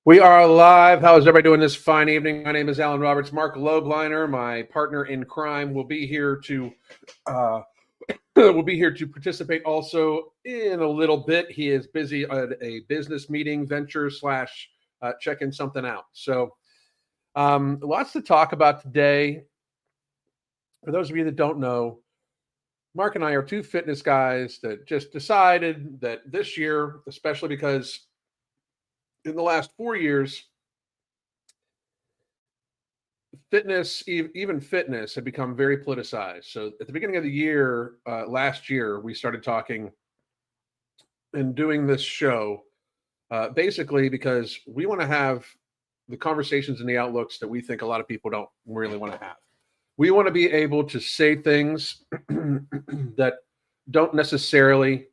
We are live. How is everybody doing this fine evening? My name is Alan Roberts. Mark Lobliner, my partner in crime, will be here to participate also in a little bit. He is busy at a business meeting venture slash checking something out. So lots to talk about today. For those of you that don't know, Mark and I are two fitness guys that just decided that this year, especially because in the last 4 years, even fitness, had become very politicized. So at the beginning of the year, last year, we started talking and doing this show basically because we want to have the conversations and the outlooks that we think a lot of people don't really want to have. We want to be able to say things that don't necessarily,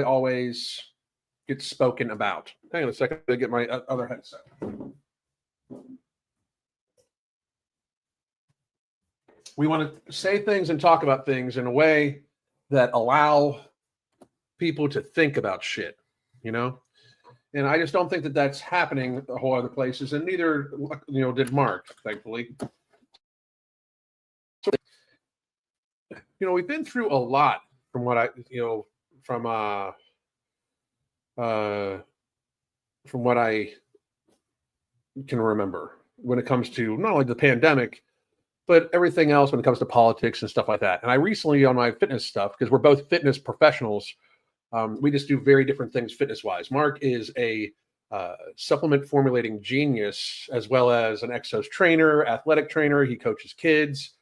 always get spoken about. Hang on a second to get my other headset. We want to say things and talk about things in a way that allow people to think about shit, And I just don't think that that's happening a whole other places, and neither, did Mark, thankfully. We've been through a lot from what from what I can remember when it comes to not only the pandemic, but everything else when it comes to politics and stuff like that. And I recently, on my fitness stuff, because we're both fitness professionals, we just do very different things fitness-wise. Mark is a supplement formulating genius, as well as an Exos trainer, athletic trainer. He coaches kids.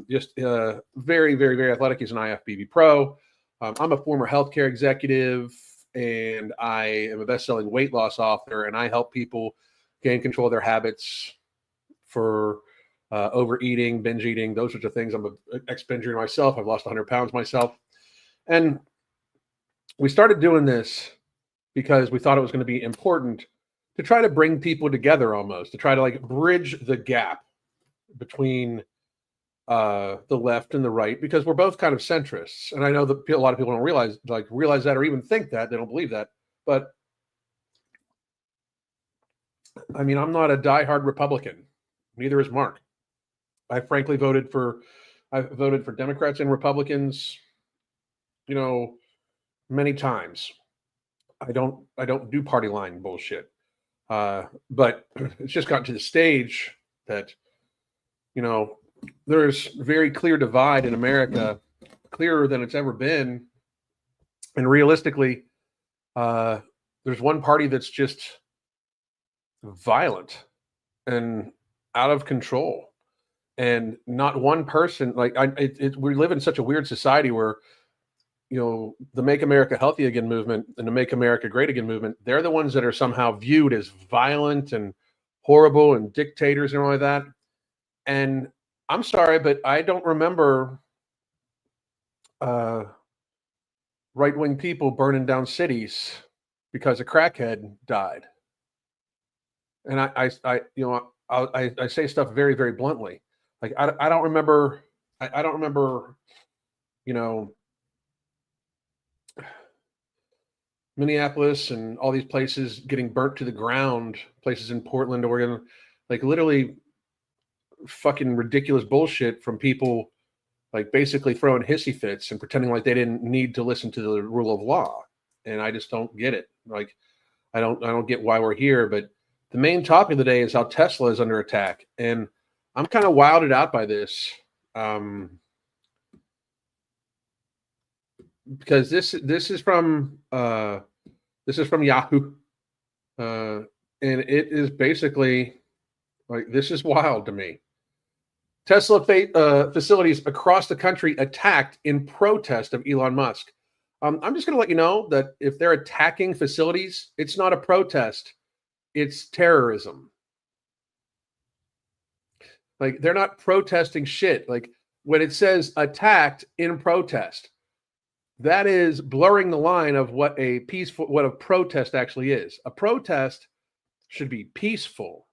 Just very, very, very athletic. He's an IFBB pro. I'm a former healthcare executive, and I am a best-selling weight loss author, and I help people gain control of their habits for overeating, binge eating, those sorts of things. I'm an ex-binge eater myself. I've lost 100 pounds myself. And we started doing this because we thought it was going to be important to try to bring people together, almost to try to bridge the gap between the left and the right, because we're both kind of centrists. And I know that a lot of people don't realize that, or even think that. They don't believe that. But I mean, I'm not a diehard Republican. Neither is Mark. I frankly voted for Democrats and Republicans, many times. I don't do party line bullshit. But it's just gotten to the stage that, there's very clear divide in America, clearer than it's ever been. And realistically, there's one party that's just violent and out of control, and not one person. We live in such a weird society where, the Make America Healthy Again movement and the Make America Great Again movement, they're the ones that are somehow viewed as violent and horrible and dictators and all of that. And I'm sorry, but I don't remember right-wing people burning down cities because a crackhead died. And I say stuff very, very bluntly. I don't remember. I don't remember. Minneapolis and all these places getting burnt to the ground. Places in Portland, Oregon, literally fucking ridiculous bullshit from people, basically throwing hissy fits and pretending like they didn't need to listen to the rule of law. And I just don't get it. I don't get why we're here. But the main topic of the day is how Tesla is under attack, and I'm kind of wilded out by this, because this is from Yahoo, and it is basically this is wild to me. Tesla facilities across the country attacked in protest of Elon Musk. I'm just going to let you know that if they're attacking facilities, it's not a protest. It's terrorism. They're not protesting shit. When it says attacked in protest, that is blurring the line of what a protest actually is. A protest should be peaceful.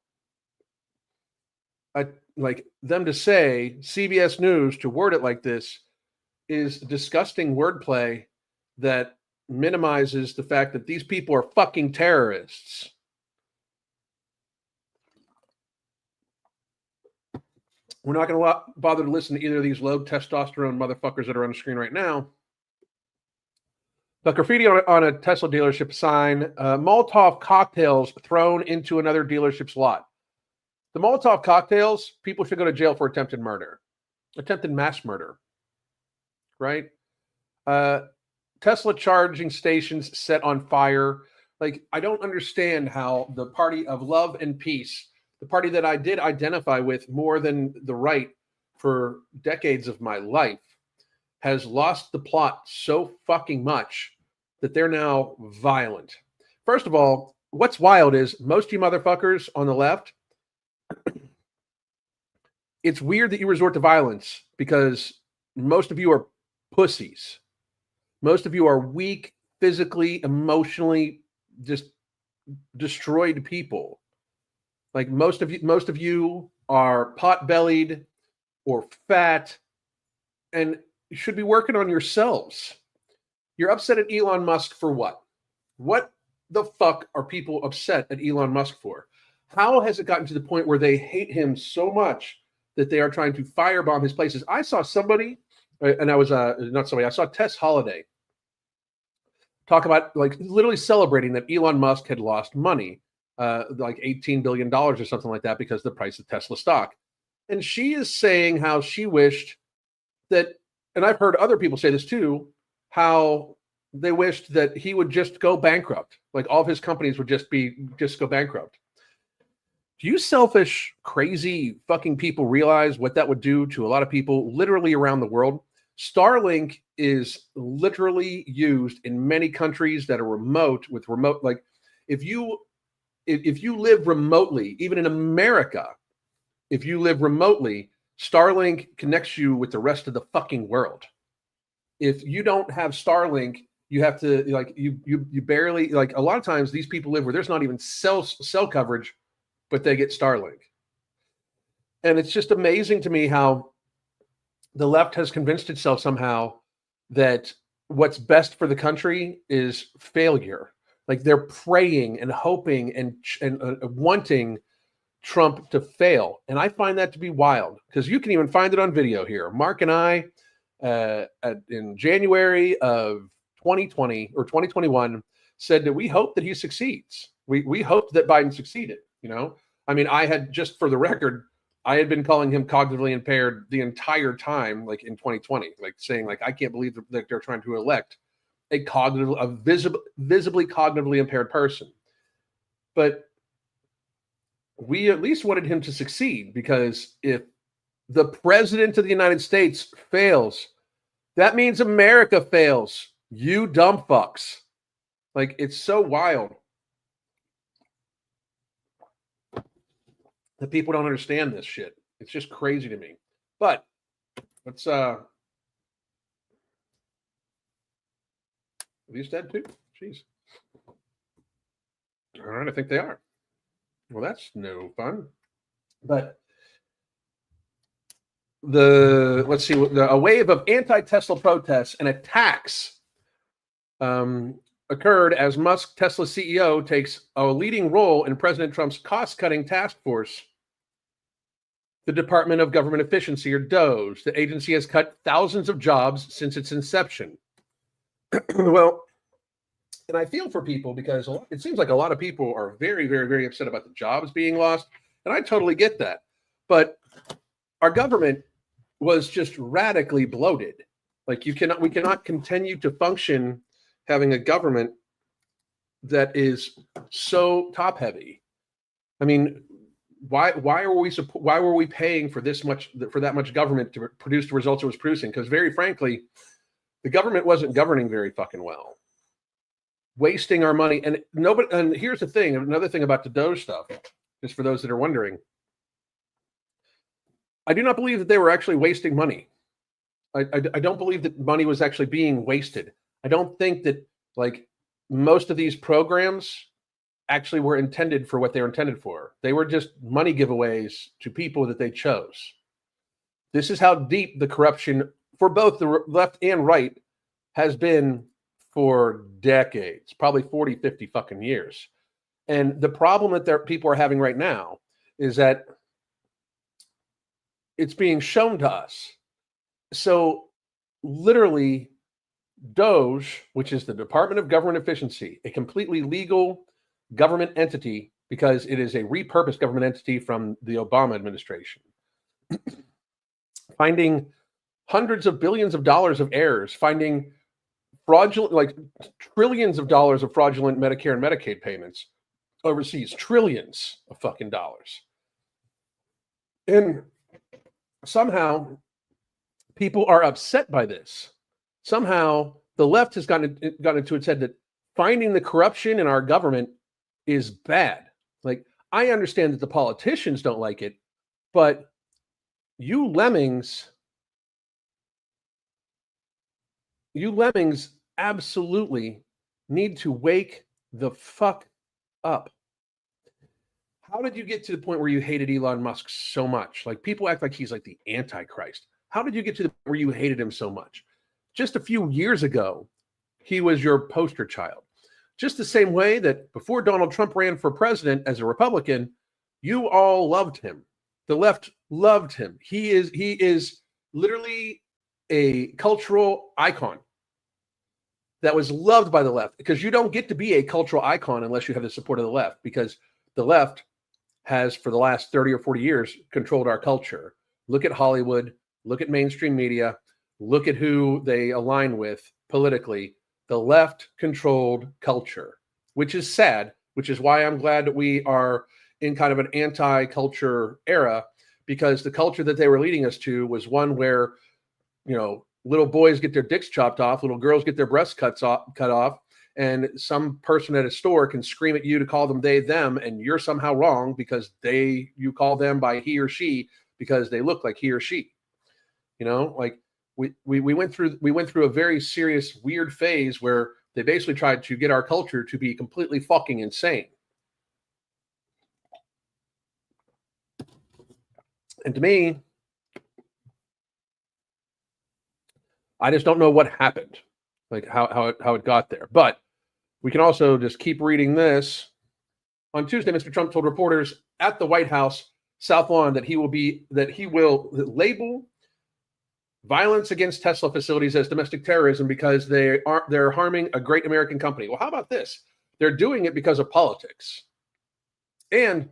Them to say, CBS News to word it like this, is disgusting wordplay that minimizes the fact that these people are fucking terrorists. We're not going to bother to listen to either of these low testosterone motherfuckers that are on the screen right now. But graffiti on a Tesla dealership sign, Molotov cocktails thrown into another dealership's lot. The Molotov cocktails, people should go to jail for attempted murder, attempted mass murder, right? Tesla charging stations set on fire. Like, I don't understand how the party of love and peace, the party that I did identify with more than the right for decades of my life, has lost the plot so fucking much that they're now violent. First of all, what's wild is most of you motherfuckers on the left, it's weird that you resort to violence because most of you are pussies. Most of you are weak, physically, emotionally, just destroyed people. Like most of you are pot-bellied or fat and should be working on yourselves. You're upset at Elon Musk for what? What the fuck are people upset at Elon Musk for? How has it gotten to the point where they hate him so much that they are trying to firebomb his places? I saw somebody, and I was not somebody, I saw Tess Holiday talk about like literally celebrating that Elon Musk had lost money, like $18 billion or something like that because of the price of Tesla stock. And she is saying how she wished that, and I've heard other people say this too, how they wished that he would just go bankrupt. Like all of his companies would just go bankrupt. Do you selfish, crazy fucking people realize what that would do to a lot of people literally around the world? Starlink is literally used in many countries that are remote with remote, like if you live remotely, even in America, if you live remotely, Starlink connects you with the rest of the fucking world. If you don't have Starlink, you have to like you barely, like a lot of times these people live where there's not even cell coverage, but they get Starlink. And it's just amazing to me how the left has convinced itself somehow that what's best for the country is failure. Like they're praying and hoping and wanting Trump to fail. And I find that to be wild because you can even find it on video here. Mark and I, in January of 2020 or 2021, said that we hope that he succeeds. We hoped that Biden succeeded. You know, I mean, I had, just for the record, I had been calling him cognitively impaired the entire time, like in 2020, like saying, like, I can't believe that they're trying to elect a visibly cognitively impaired person. But we at least wanted him to succeed, because if the president of the United States fails, that means America fails. You dumb fucks. Like, it's so wild that people don't understand this shit. It's just crazy to me. But let's are these dead too? Jeez. All right, I think they are. Well, that's no fun. But let's see, a wave of anti-Tesla protests and attacks occurred as Musk, Tesla CEO, takes a leading role in President Trump's cost-cutting task force, the Department of Government Efficiency, or DOGE. The agency has cut thousands of jobs since its inception. Well, and I feel for people because it seems like a lot of people are very, very, very upset about the jobs being lost, and I totally get that. But our government was just radically bloated. Like, we cannot continue to function having a government that is so top heavy. I mean, why were we paying for that much government to produce the results it was producing? Because very frankly, the government wasn't governing very fucking well, wasting our money. And nobody. And here's the thing: another thing about the Doge stuff, just for those that are wondering, I do not believe that they were actually wasting money. I don't believe that money was actually being wasted. I don't think that, like, most of these programs actually were intended for what they were intended for. They were just money giveaways to people that they chose. This is how deep the corruption for both the left and right has been for decades, probably 40, 50 fucking years. And the problem that people are having right now is that it's being shown to us. So literally, DOGE, which is the Department of Government Efficiency, a completely legal government entity because it is a repurposed government entity from the Obama administration, finding hundreds of billions of dollars of errors, finding fraudulent, like trillions of dollars of fraudulent Medicare and Medicaid payments overseas, trillions of fucking dollars. And somehow people are upset by this. Somehow the left has gotten into its head that finding the corruption in our government is bad. Like, I understand that the politicians don't like it, but you lemmings absolutely need to wake the fuck up. How did you get to the point where you hated Elon Musk so much? Like, people act like he's like the Antichrist. How did you get to the point where you hated him so much? Just a few years ago, he was your poster child. Just the same way that before Donald Trump ran for president as a Republican, you all loved him. The left loved him. He is literally a cultural icon that was loved by the left, because you don't get to be a cultural icon unless you have the support of the left, because the left has, for the last 30 or 40 years, controlled our culture. Look at Hollywood, look at mainstream media, look at who they align with politically. The left controlled culture, which is sad, which is why I'm glad that we are in kind of an anti-culture era, because the culture that they were leading us to was one where, you know, little boys get their dicks chopped off, little girls get their breasts cut off, and some person at a store can scream at you to call them they, them, and you're somehow wrong because you call them by he or she because they look like he or she. You know, like we went through a very serious, weird phase where they basically tried to get our culture to be completely fucking insane. And to me, I just don't know what happened, like how it got there. But we can also just keep reading this. On Tuesday, Mr. Trump told reporters at the White House South Lawn that he will label violence against Tesla facilities as domestic terrorism because they're harming a great American company. Well, how about this? They're doing it because of politics. And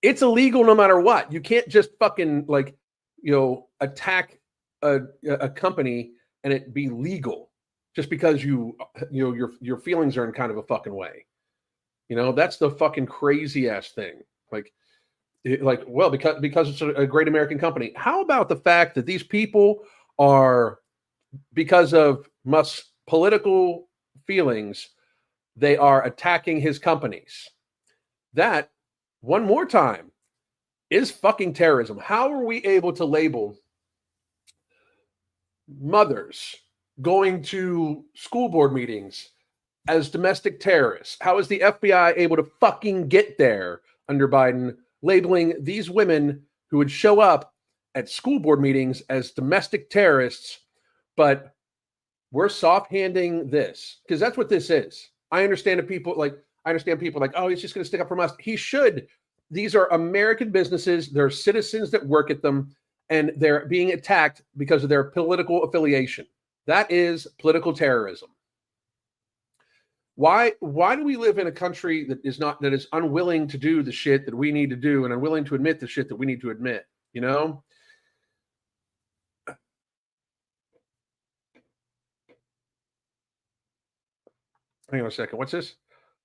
it's illegal no matter what. You can't just fucking attack a company and it be legal just because your feelings are in kind of a fucking way. You know, that's the fucking crazy ass thing. Because it's a great American company. How about the fact that these people are, because of Musk's political feelings, they are attacking his companies? That, one more time, is fucking terrorism. How are we able to label mothers going to school board meetings as domestic terrorists? How is the FBI able to fucking get there under Biden, labeling these women who would show up at school board meetings as domestic terrorists? But we're soft-handing this because that's what this is. I understand people like, oh, he's just going to stick up for us. He should. These are American businesses. There are citizens that work at them, and they're being attacked because of their political affiliation. That is political terrorism. Why do we live in a country that is unwilling to do the shit that we need to do and unwilling to admit the shit that we need to admit? You know? Hang on a second. What's this?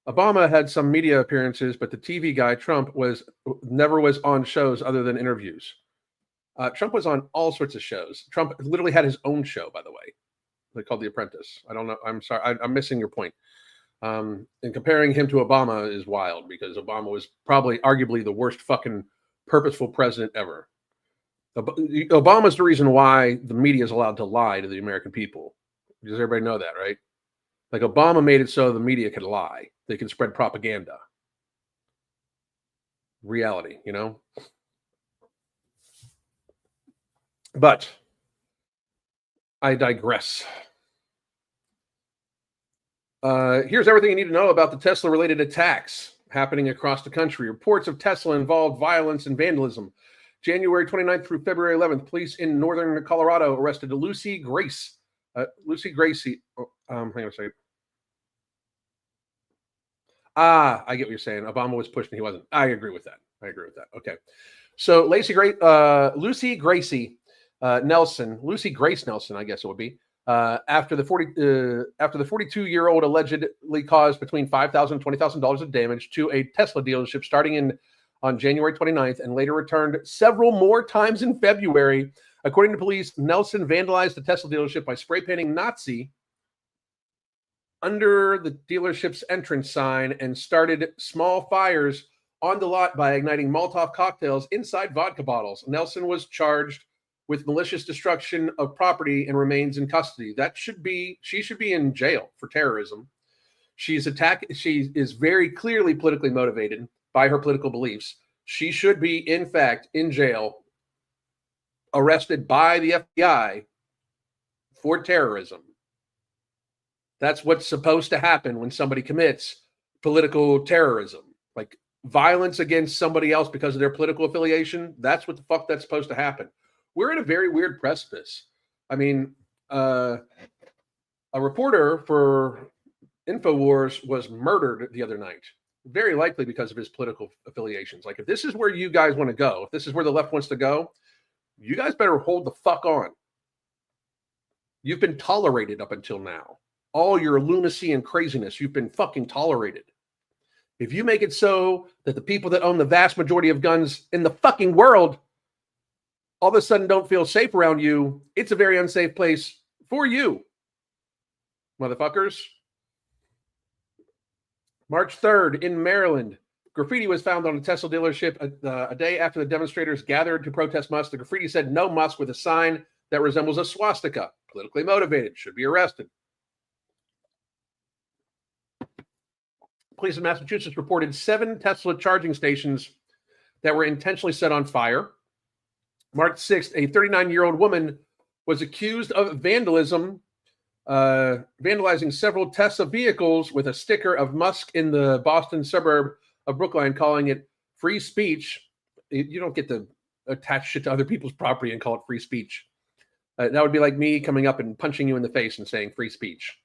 Obama had some media appearances, but the TV guy, Trump, never was on shows other than interviews. Trump was on all sorts of shows. Trump literally had his own show, by the way. They called The Apprentice. I don't know. I'm sorry. I'm missing your point. And comparing him to Obama is wild because Obama was probably arguably the worst fucking purposeful president ever. Obama's the reason why the media is allowed to lie to the American people. Does everybody know that, right? Like, Obama made it so the media could lie. They can spread propaganda. Reality, you know? But I digress. Here's everything you need to know about the Tesla-related attacks happening across the country. Reports of Tesla-involved violence and vandalism. January 29th through February 11th, police in northern Colorado arrested Lucy Gracie. Hang on a second. I get what you're saying. Obama was pushed and he wasn't. I agree with that. Okay. So Lucy Gracie Nelson, Lucy Grace Nelson, I guess it would be, after the 42-year-old allegedly caused between $5,000 and $20,000 of damage to a Tesla dealership starting on January 29th and later returned several more times in February. According to police, Nelson vandalized the Tesla dealership by spray painting Nazi under the dealership's entrance sign and started small fires on the lot by igniting Molotov cocktails inside vodka bottles. Nelson was charged with malicious destruction of property and remains in custody. She should be in jail for terrorism. She is very clearly politically motivated by her political beliefs. She should be, in fact, in jail, arrested by the FBI for terrorism. That's what's supposed to happen when somebody commits political terrorism, like violence against somebody else because of their political affiliation. That's what the fuck that's supposed to happen. We're at a very weird precipice. I mean, a reporter for InfoWars was murdered the other night, very likely because of his political affiliations. Like, if this is where you guys want to go, if this is where the left wants to go, you guys better hold the fuck on. You've been tolerated up until now. All your lunacy and craziness, you've been fucking tolerated. If you make it so that the people that own the vast majority of guns in the fucking world all of a sudden don't feel safe around you, it's a very unsafe place for you, motherfuckers. March 3rd in Maryland, graffiti was found on a Tesla dealership a day after the demonstrators gathered to protest Musk. The graffiti said "No Musk" with a sign that resembles a swastika. Politically motivated, should be arrested. Police in Massachusetts reported 7 Tesla charging stations that were intentionally set on fire. March 6th, a 39-year-old woman was accused of vandalizing several Tesla vehicles with a sticker of Musk in the Boston suburb of Brookline, calling it free speech. You don't get to attach shit to other people's property and call it free speech. That would be like me coming up and punching you in the face and saying free speech.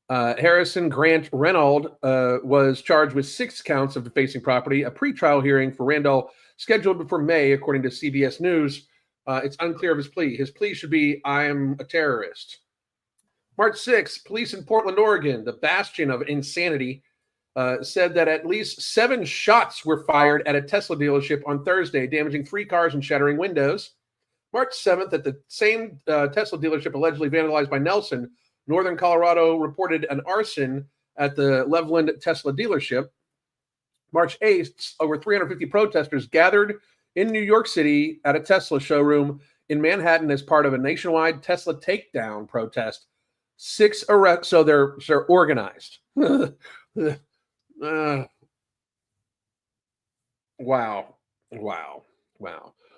Harrison Grant Reynolds was charged with 6 counts of defacing property. A pretrial hearing for Randall scheduled for May, according to CBS News. It's unclear of his plea. His plea should be, "I am a terrorist." March 6th, police in Portland, Oregon, the bastion of insanity, said that at least 7 shots were fired at a Tesla dealership on Thursday, damaging 3 cars and shattering windows. March 7th, at the same Tesla dealership allegedly vandalized by Nelson, Northern Colorado reported an arson at the Loveland Tesla dealership. March 8th, over 350 protesters gathered in New York City at a Tesla showroom in Manhattan as part of a nationwide Tesla takedown protest. 6 arrests, so they're organized. Wow.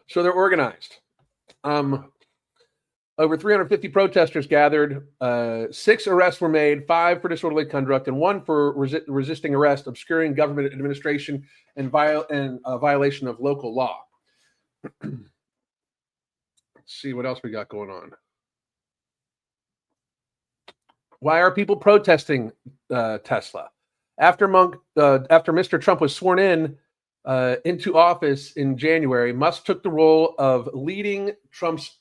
So they're organized. Over 350 protesters gathered. 6 arrests were made, 5 for disorderly conduct, and 1 for resisting arrest, obscuring government administration, and violation of local law. Let's see what else we got going on. Why are people protesting Tesla? After Mr. Trump was sworn into office in January, Musk took the role of leading Trump's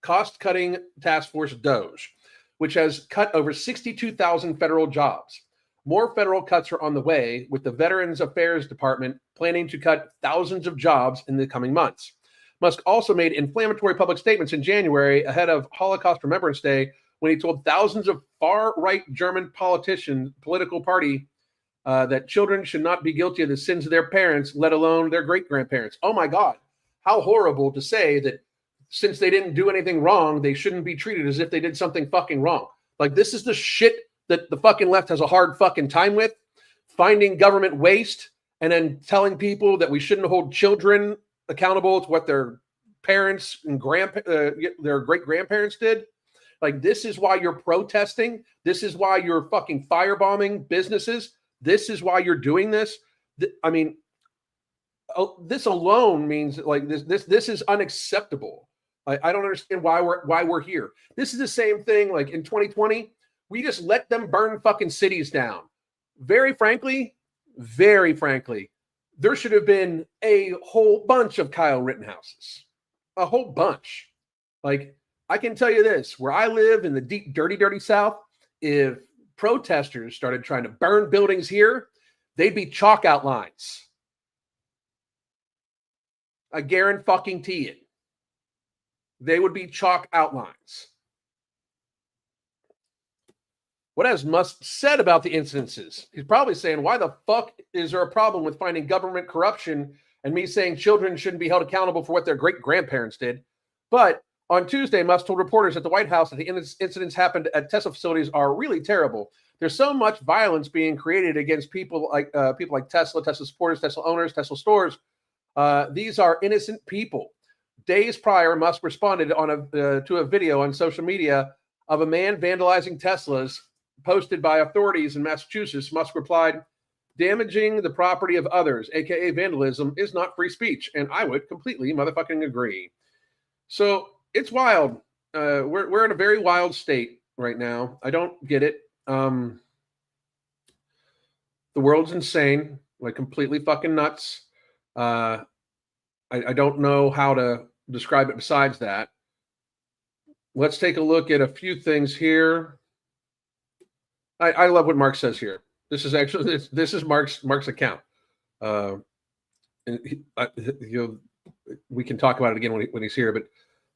cost-cutting task force, DOGE, which has cut over 62,000 federal jobs. More federal cuts are on the way, with the Veterans Affairs Department planning to cut thousands of jobs in the coming months. Musk also made inflammatory public statements in January ahead of Holocaust Remembrance Day when he told thousands of far-right German political party that children should not be guilty of the sins of their parents, let alone their great-grandparents. Oh my God, how horrible to say that since they didn't do anything wrong, they shouldn't be treated as if they did something fucking wrong. Like, this is the shit that the fucking left has a hard fucking time with, finding government waste and then telling people that we shouldn't hold children accountable to what their parents and their great-grandparents did. Like, this is why you're protesting. This is why you're fucking firebombing businesses. This is why you're doing this. I mean, this alone means like this is unacceptable. I don't understand why we're here. This is the same thing like in 2020. We just let them burn fucking cities down. Very frankly, there should have been a whole bunch of Kyle Rittenhouses. A whole bunch. Like, I can tell you this, where I live in the deep, dirty South, if protesters started trying to burn buildings here, they'd be chalk outlines. I guarantee it. They would be chalk outlines. What has Musk said about the incidences? He's probably saying, why the fuck is there a problem with finding government corruption and me saying children shouldn't be held accountable for what their great-grandparents did? But on Tuesday, Musk told reporters at the White House that the incidents happened at Tesla facilities are really terrible. There's so much violence being created against people like Tesla, Tesla supporters, Tesla owners, Tesla stores. These are innocent people. Days prior, Musk responded to a video on social media of a man vandalizing Teslas posted by authorities in Massachusetts. Musk replied, damaging the property of others, aka vandalism, is not free speech. And I would completely motherfucking agree. So it's wild. We're in a very wild state right now. I don't get it. The world's insane, like completely fucking nuts. I don't know how to describe it besides that. Let's take a look at a few things here. I love what Mark says here. This is actually this is Mark's account. We can talk about it again when he's here. But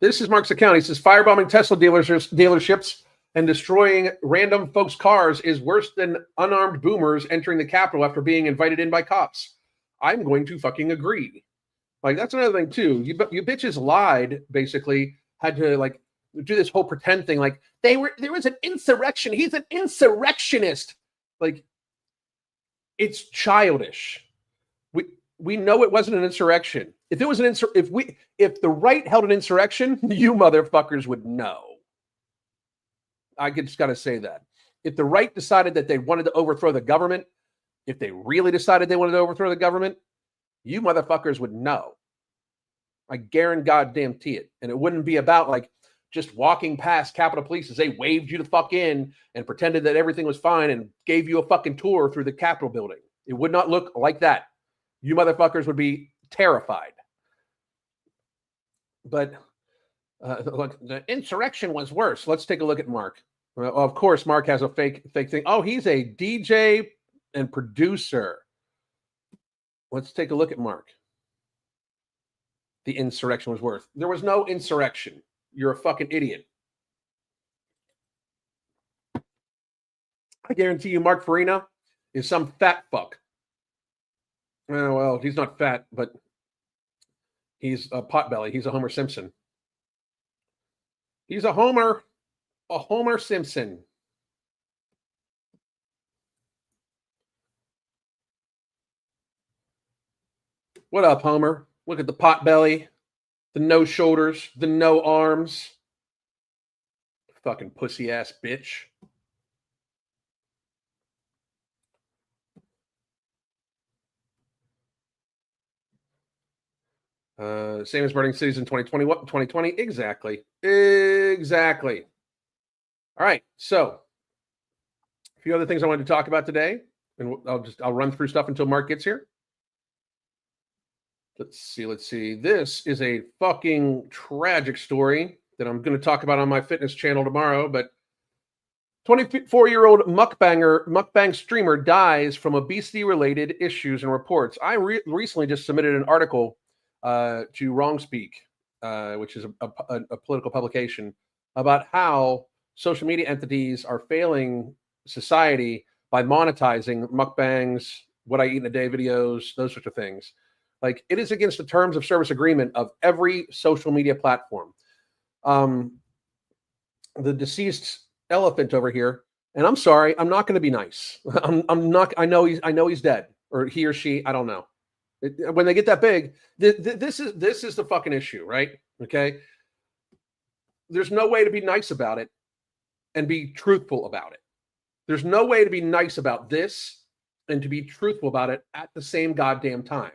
this is Mark's account. He says firebombing Tesla dealerships and destroying random folks' cars is worse than unarmed boomers entering the Capitol after being invited in by cops. I'm going to fucking agree. Like, that's another thing too. You bitches lied, basically, had to like do this whole pretend thing. Like, there was an insurrection. He's an insurrectionist. Like, it's childish. We know it wasn't an insurrection. If it was if the right held an insurrection, you motherfuckers would know. I just got to say that. If the right decided that they wanted to overthrow the government, if they really decided they wanted to overthrow the government, you motherfuckers would know. I guarantee it. And it wouldn't be about like just walking past Capitol Police as they waved you the fuck in and pretended that everything was fine and gave you a fucking tour through the Capitol building. It would not look like that. You motherfuckers would be terrified. But look, the insurrection was worse. Let's take a look at Mark. Well, of course, Mark has a fake thing. Oh, he's a DJ and producer. Let's take a look at Mark. The insurrection was worse. There was no insurrection. You're a fucking idiot. I guarantee you Mark Farina is some fat fuck. Well, he's not fat, but he's a potbelly. He's a Homer Simpson. He's a Homer Simpson. What up, Homer? Look at the potbelly, the no shoulders, the no arms. Fucking pussy ass bitch. Same as burning cities in 2020. Exactly. All right. So a few other things I wanted to talk about today, and I'll run through stuff until Mark gets here. Let's see. This is a fucking tragic story that I'm going to talk about on my fitness channel tomorrow, but 24-year-old mukbang streamer dies from obesity-related issues and reports. I recently just submitted an article to WrongSpeak, which is a political publication, about how social media entities are failing society by monetizing mukbangs, what I eat in a day videos, those sorts of things. Like, it is against the terms of service agreement of every social media platform. The deceased elephant over here, and I'm sorry, I'm not going to be nice. I'm not. I know he's dead, or he or she. I don't know. When they get that big, this is the fucking issue, right? Okay. There's no way to be nice about it. and be truthful about it. There's no way to be nice about this and to be truthful about it at the same goddamn time.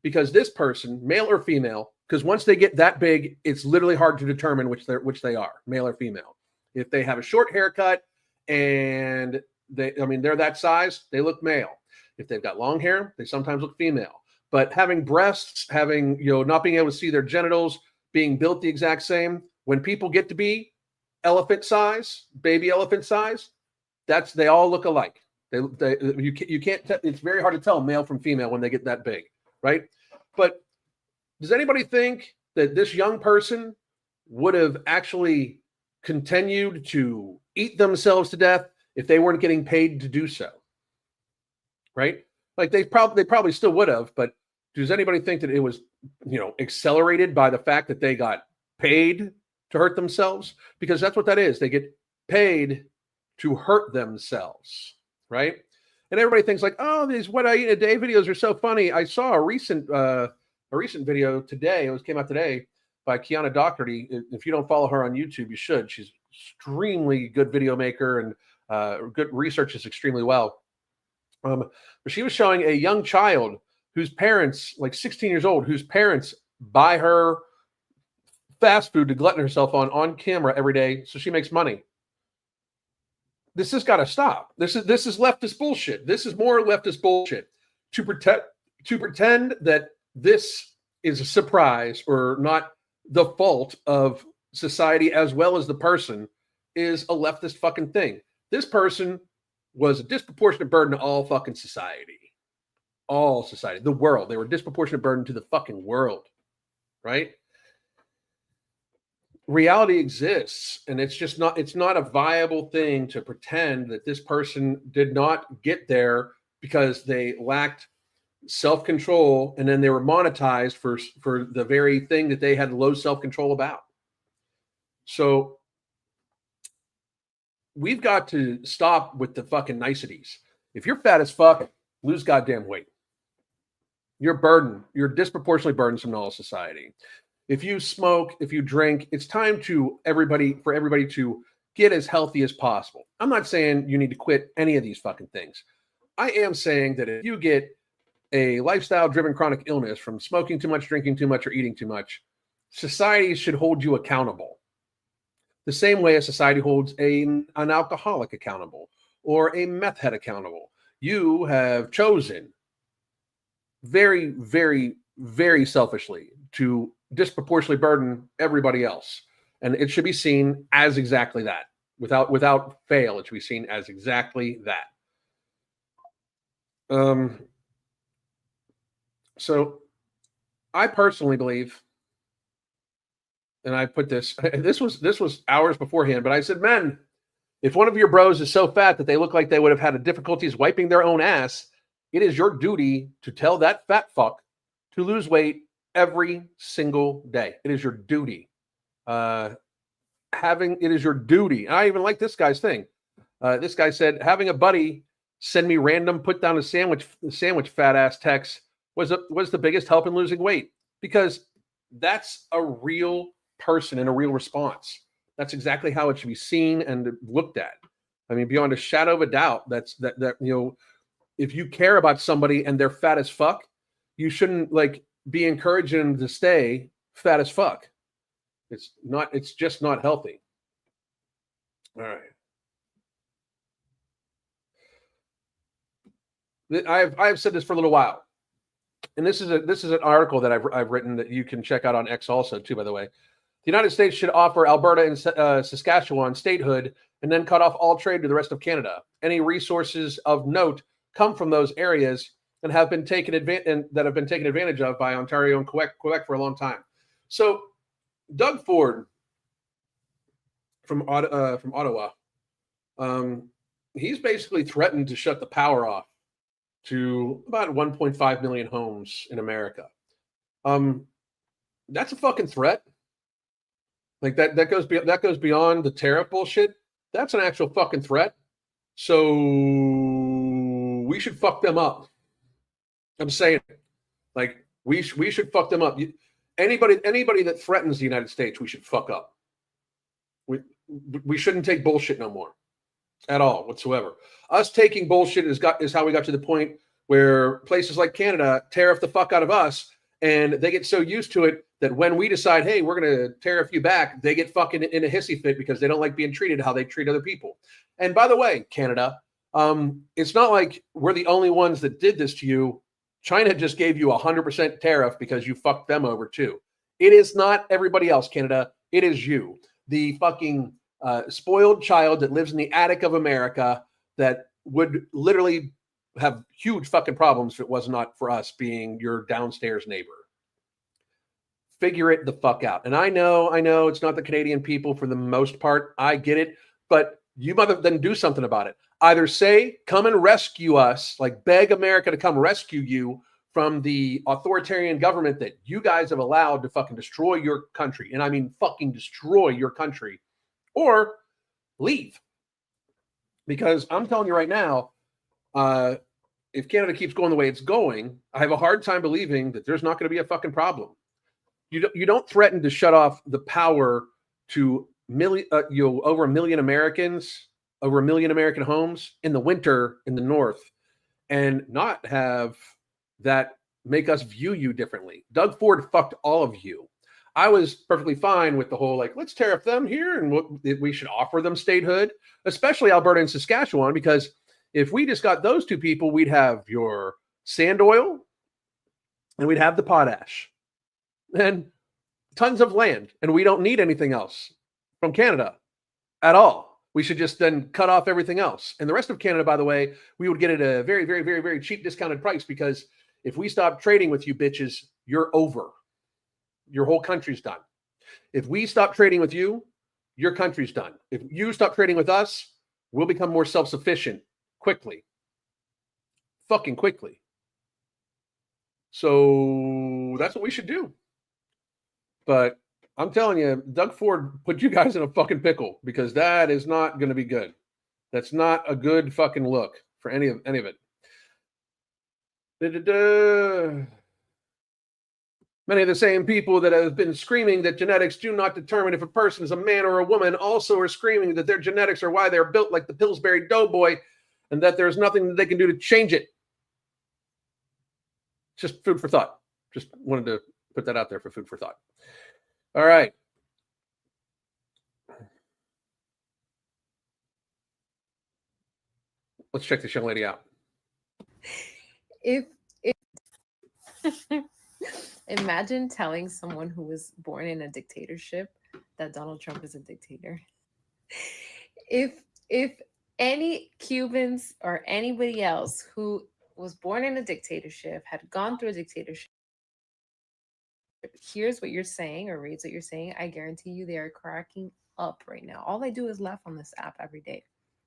Because this person, male or female, because once they get that big, it's literally hard to determine which they are, male or female. If they have a short haircut and they're that size, they look male. If they've got long hair, they sometimes look female. But having breasts, having, not being able to see their genitals, being built the exact same, when people get to be elephant size, baby elephant size, they all look alike. You can't. It's very hard to tell male from female when they get that big, right? But does anybody think that this young person would have actually continued to eat themselves to death if they weren't getting paid to do so? Right? Like they probably still would have, but does anybody think that it was, accelerated by the fact that they got paid to hurt themselves? Because that's what that is. They get paid to hurt themselves, right? And everybody thinks like, oh, these "what I eat in a day" videos are so funny. I saw a recent video today. It came out today by Kiana Doherty. If you don't follow her on YouTube, you should. She's extremely good video maker and good researches extremely well. But she was showing a young child whose parents, like 16 years old, whose parents buy her fast food to glutton herself on camera every day so she makes money. This has got to stop. This is leftist bullshit. This is more leftist bullshit to pretend that this is a surprise or not the fault of society as well as the person is a leftist fucking thing. This person was a disproportionate burden to all fucking society. All society. The world. They were a disproportionate burden to the fucking world. Right? Reality exists, and it's not a viable thing to pretend that this person did not get there because they lacked self-control and then they were monetized for the very thing that they had low self-control about. So we've got to stop with the fucking niceties. If you're fat as fuck, lose goddamn weight. You're disproportionately burdensome to all society. If you smoke, if you drink, it's time for everybody to get as healthy as possible. I'm not saying you need to quit any of these fucking things. I am saying that if you get a lifestyle-driven chronic illness from smoking too much, drinking too much, or eating too much, society should hold you accountable. The same way a society holds an alcoholic accountable or a meth head accountable. You have chosen very, very, very selfishly to disproportionately burden everybody else. And it should be seen as exactly that. Without fail, it should be seen as exactly that. So I personally believe, and I put this was hours beforehand, but I said, men, if one of your bros is so fat that they look like they would have had difficulties wiping their own ass, it is your duty to tell that fat fuck to lose weight every single day. It is your duty. It is your duty. I even like this guy's thing. This guy said, having a buddy send me random put down a sandwich fat ass text was the biggest help in losing weight, because that's a real person and a real response. That's exactly how it should be seen and looked at. I mean, beyond a shadow of a doubt, that if you care about somebody and they're fat as fuck, you shouldn't be encouraging them to stay fat as fuck. It's just not healthy. All right. I've said this for a little while, and this is an article that I've written that you can check out on X also too, by the way. The United States should offer Alberta and Saskatchewan statehood and then cut off all trade to the rest of Canada. Any resources of note come from those areas and have been taken advantage of by Ontario and Quebec for a long time. So Doug Ford from Ottawa, he's basically threatened to shut the power off to about 1.5 million homes in America. That's a fucking threat. That goes beyond the tariff bullshit. That's an actual fucking threat. So we should fuck them up. I'm saying, we should fuck them up. Anybody that threatens the United States, we should fuck up. we shouldn't take bullshit no more at all whatsoever. Us taking bullshit is how we got to the point where places like Canada tariff the fuck out of us, and they get so used to it that when we decide, hey, we're going to tariff you back, they get fucking in a hissy fit because they don't like being treated how they treat other people. And by the way, Canada, it's not like we're the only ones that did this to you. China just gave you 100% tariff because you fucked them over too. It is not everybody else, Canada. It is you, the fucking spoiled child that lives in the attic of America that would literally have huge fucking problems if it was not for us being your downstairs neighbor. Figure it the fuck out. And I know it's not the Canadian people for the most part. I get it, but you mother then do something about it. Either say, come and rescue us, like beg America to come rescue you from the authoritarian government that you guys have allowed to fucking destroy your country. And I mean fucking destroy your country, or leave. Because I'm telling you right now, if Canada keeps going the way it's going, I have a hard time believing that there's not going to be a fucking problem. You don't threaten to shut off the power to over 1 million Americans, over 1 million American homes in the winter in the north, and not have that make us view you differently. Doug Ford fucked all of you. I was perfectly fine with the whole, like, let's tariff them here and we should offer them statehood, especially Alberta and Saskatchewan, because if we just got those two people, we'd have your sand oil and we'd have the potash and tons of land. And we don't need anything else from Canada at all. We should just then cut off everything else. And the rest of Canada, by the way, we would get at a very, very, very, very cheap discounted price, because if we stop trading with you bitches, you're over. Your whole country's done. If we stop trading with you, your country's done. If you stop trading with us, we'll become more self-sufficient quickly. Fucking quickly. So that's what we should do. But I'm telling you, Doug Ford put you guys in a fucking pickle, because that is not going to be good. That's not a good fucking look for any of it. Many of the same people that have been screaming that genetics do not determine if a person is a man or a woman also are screaming that their genetics are why they're built like the Pillsbury Doughboy and that there's nothing that they can do to change it. Just food for thought. Just wanted to put that out there for food for thought. All right. Let's check this young lady out. If Imagine telling someone who was born in a dictatorship that Donald Trump is a dictator. If any Cubans or anybody else who was born in a dictatorship had gone through a dictatorship hears what you're saying or reads what you're saying, I guarantee you they are cracking up right now. All I do is laugh on this app every day.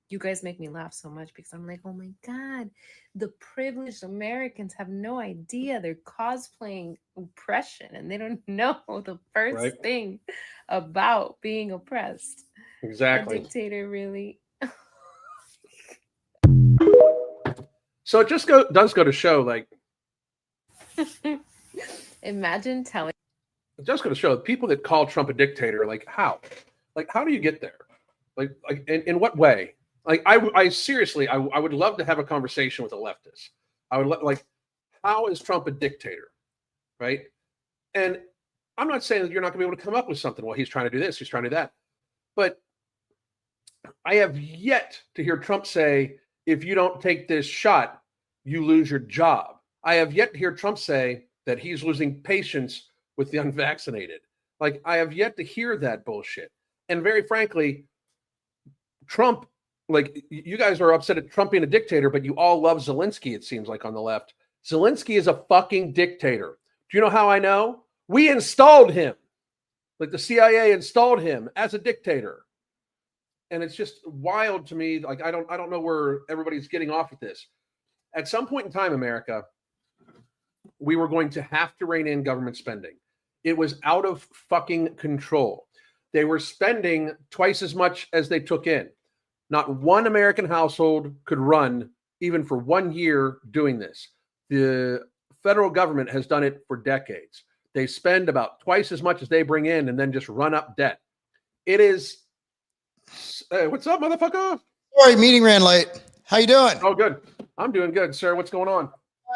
You guys make me laugh so much because I'm like, oh my God, the privileged Americans have no idea. They're cosplaying oppression and they don't know the first thing about being oppressed. Exactly. A dictator, really. So it just does go to show, like, imagine telling. It does go to show people that call Trump a dictator, like, how? Like, how do you get there? Like in what way? Like, I seriously, I would love to have a conversation with a leftist. I would like, how is Trump a dictator, right? And I'm not saying that you're not going to be able to come up with something. Well, he's trying to do this, he's trying to do that. But I have yet to hear Trump say, if you don't take this shot, you lose your job. I have yet to hear Trump say that he's losing patience with the unvaccinated. Like, I have yet to hear that bullshit. And very frankly, Trump, like, you guys are upset at Trump being a dictator, but you all love Zelensky, it seems like, on the left. Zelensky is a fucking dictator. Do you know how I know? We installed him. Like, the CIA installed him as a dictator. And it's just wild to me. Like, I don't know where everybody's getting off with this. At some point in time, America, we were going to have to rein in government spending. It was out of fucking control. They were spending twice as much as they took in. Not one American household could run even for 1 year doing this. The federal government has done it for decades. They spend about twice as much as they bring in and then just run up debt. It is Hey, what's up, motherfucker? Sorry, meeting ran late. How you doing? Oh, good. I'm doing good, sir. What's going on?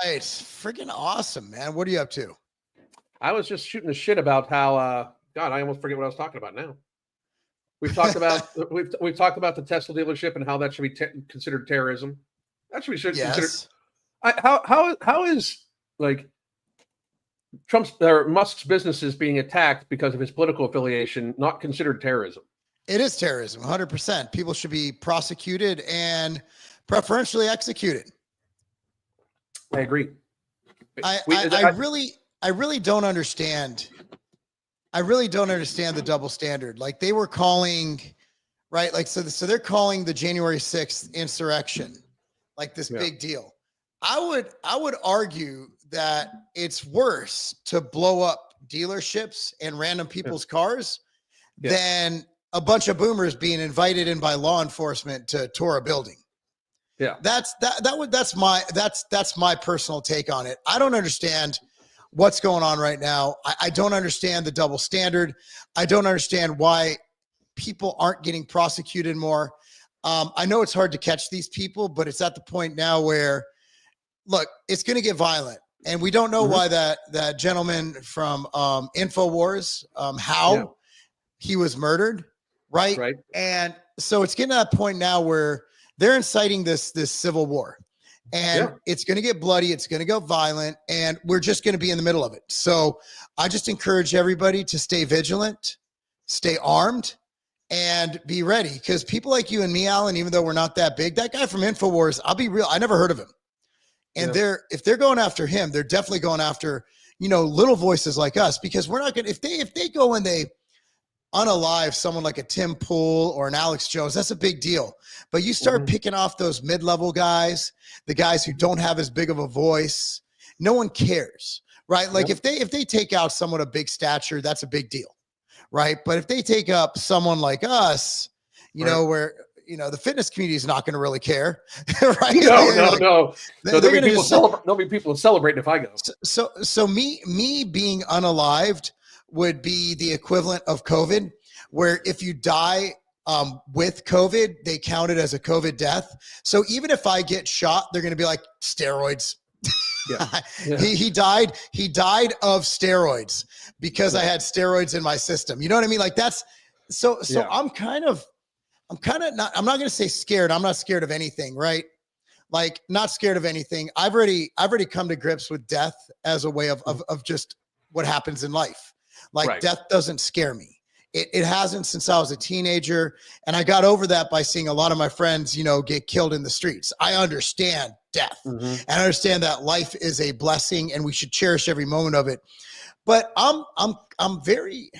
Nice. Freaking awesome, man. What are you up to? I was just shooting the shit about how God, I almost forget what I was talking about now. We've talked about we've talked about the Tesla dealership and how that should be considered terrorism. That should be considered. Yes. How is like Trump's or Musk's businesses being attacked because of his political affiliation not considered terrorism? It is terrorism, 100%. People should be prosecuted and preferentially executed. I agree. I really don't understand. I really don't understand the double standard. Like they were calling, right? Like so they're calling the January 6th insurrection like this big deal. I would argue that it's worse to blow up dealerships and random people's cars than a bunch of boomers being invited in by law enforcement to tour a building. Yeah. That's my personal take on it. I don't understand what's going on right now. I don't understand the double standard. I don't understand why people aren't getting prosecuted more. I know it's hard to catch these people, but it's at the point now where, look, it's going to get violent. And we don't know why that gentleman from InfoWars, how he was murdered, right? And so it's getting to that point now where they're inciting this civil war. And it's going to get bloody. It's going to go violent. And we're just going to be in the middle of it. So I just encourage everybody to stay vigilant, stay armed, and be ready. Because people like you and me, Alan, even though we're not that big, that guy from InfoWars, I'll be real, I never heard of him. And if they're going after him, they're definitely going after, little voices like us, because we're not going to, if they go and they unalive someone like a Tim Pool or an Alex Jones, that's a big deal. But you start picking off those mid-level guys, the guys who don't have as big of a voice, no one cares, right? Like if they take out someone of big stature, that's a big deal, right? But if they take up someone like us, where the fitness community is not going to really care, right? No. There'll be people celebrating if I go. So me being unalived would be the equivalent of COVID, where if you die with COVID, they count it as a COVID death. So even if I get shot, they're going to be like steroids. He died of steroids because I had steroids in my system. You know what I mean? Like that's so I'm not going to say scared. I'm not scared of anything, right? Like not scared of anything. I've already come to grips with death as a way of just what happens in life. Like death doesn't scare me. It hasn't since I was a teenager. And I got over that by seeing a lot of my friends, get killed in the streets. I understand death and I understand that life is a blessing and we should cherish every moment of it. But I'm very,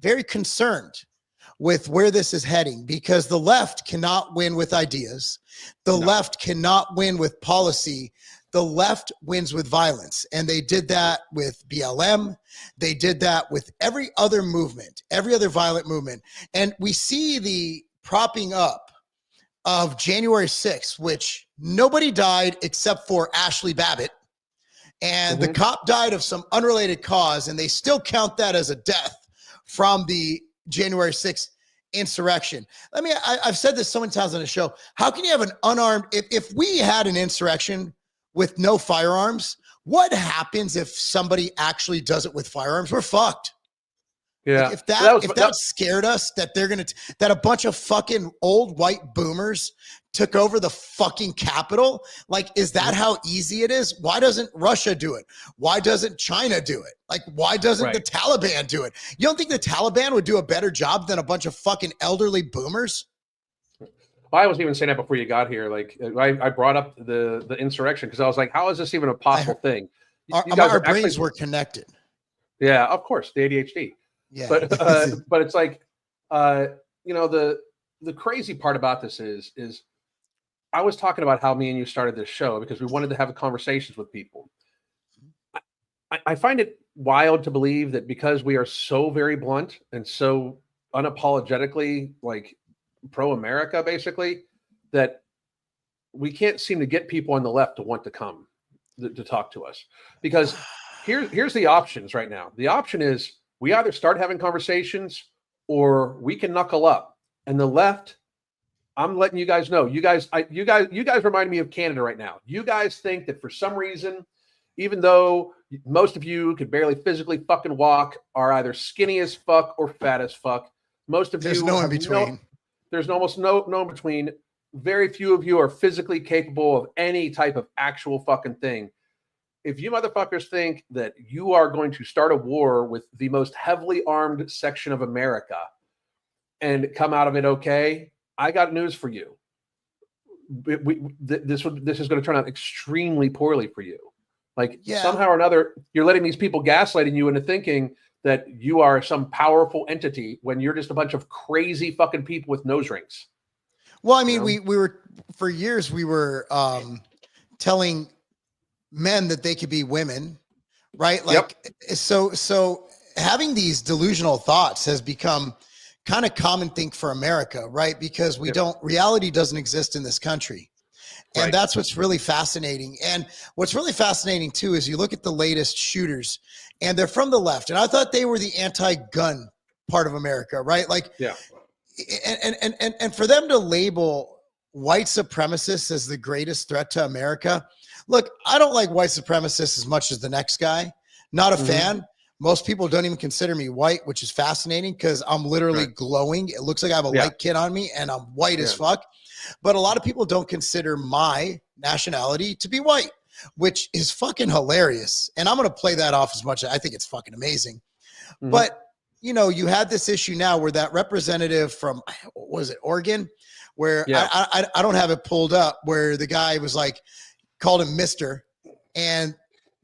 very concerned with where this is heading, because the left cannot win with ideas. The left cannot win with policy. The left wins with violence. And they did that with BLM. They did that with every other movement, every other violent movement. And we see the propping up of January 6th, which nobody died except for Ashley Babbitt. And the cop died of some unrelated cause, and they still count that as a death from the January 6th insurrection. I've said this so many times on the show. How can you have an unarmed, if we had an insurrection with no firearms, what happens if somebody actually does it with firearms? We're fucked. Yeah. Like if that scared us, that that a bunch of fucking old white boomers took over the fucking Capitol, like, is that how easy it is? Why doesn't Russia do it? Why doesn't China do it? Like, why doesn't the Taliban do it? You don't think the Taliban would do a better job than a bunch of fucking elderly boomers? I was even saying that before you got here. Like, I brought up the insurrection because I was like, how is this even a possible thing? Our brains were connected. Yeah, of course, the ADHD. Yeah, but it's like, the crazy part about this is I was talking about how me and you started this show because we wanted to have conversations with people. I find it wild to believe that because we are so very blunt and so unapologetically like pro-America, basically, that we can't seem to get people on the left to want to come to talk to us. Because here's the options right now. The option is we either start having conversations or we can knuckle up. And the left I'm letting you guys know. You guys remind me of Canada right now. You guys think that for some reason, even though most of you could barely physically fucking walk, are either skinny as fuck or fat as fuck. Most of There's you no in have between. there's almost no in between. Very few of you are physically capable of any type of actual fucking thing. If you motherfuckers think that you are going to start a war with the most heavily armed section of America and come out of it okay, I got news for you. This is going to turn out extremely poorly for you. Like somehow or another, you're letting these people gaslighting you into thinking that you are some powerful entity when you're just a bunch of crazy fucking people with nose rings. Well, I mean, we were for years we were telling men that they could be women, right? Like so having these delusional thoughts has become kind of common thing for America, right? Because reality doesn't exist in this country. And that's what's really fascinating. And what's really fascinating too is you look at the latest shooters and they're from the left. And I thought they were the anti-gun part of America, right? Like, and for them to label white supremacists as the greatest threat to America. Look, I don't like white supremacists as much as the next guy. Not a fan. Most people don't even consider me white, which is fascinating because I'm literally glowing. It looks like I have a light kit on me and I'm white as fuck. But a lot of people don't consider my nationality to be white, which is fucking hilarious. And I'm going to play that off as much. I think it's fucking amazing. But, you know, you had this issue now where that representative from, what was it, Oregon, where I don't have it pulled up, where the guy was like, called him Mr. And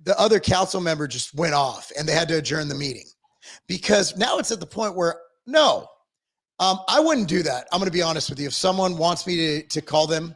the other council member just went off and they had to adjourn the meeting because now it's at the point where I wouldn't do that. I'm going to be honest with you. If someone wants me to call them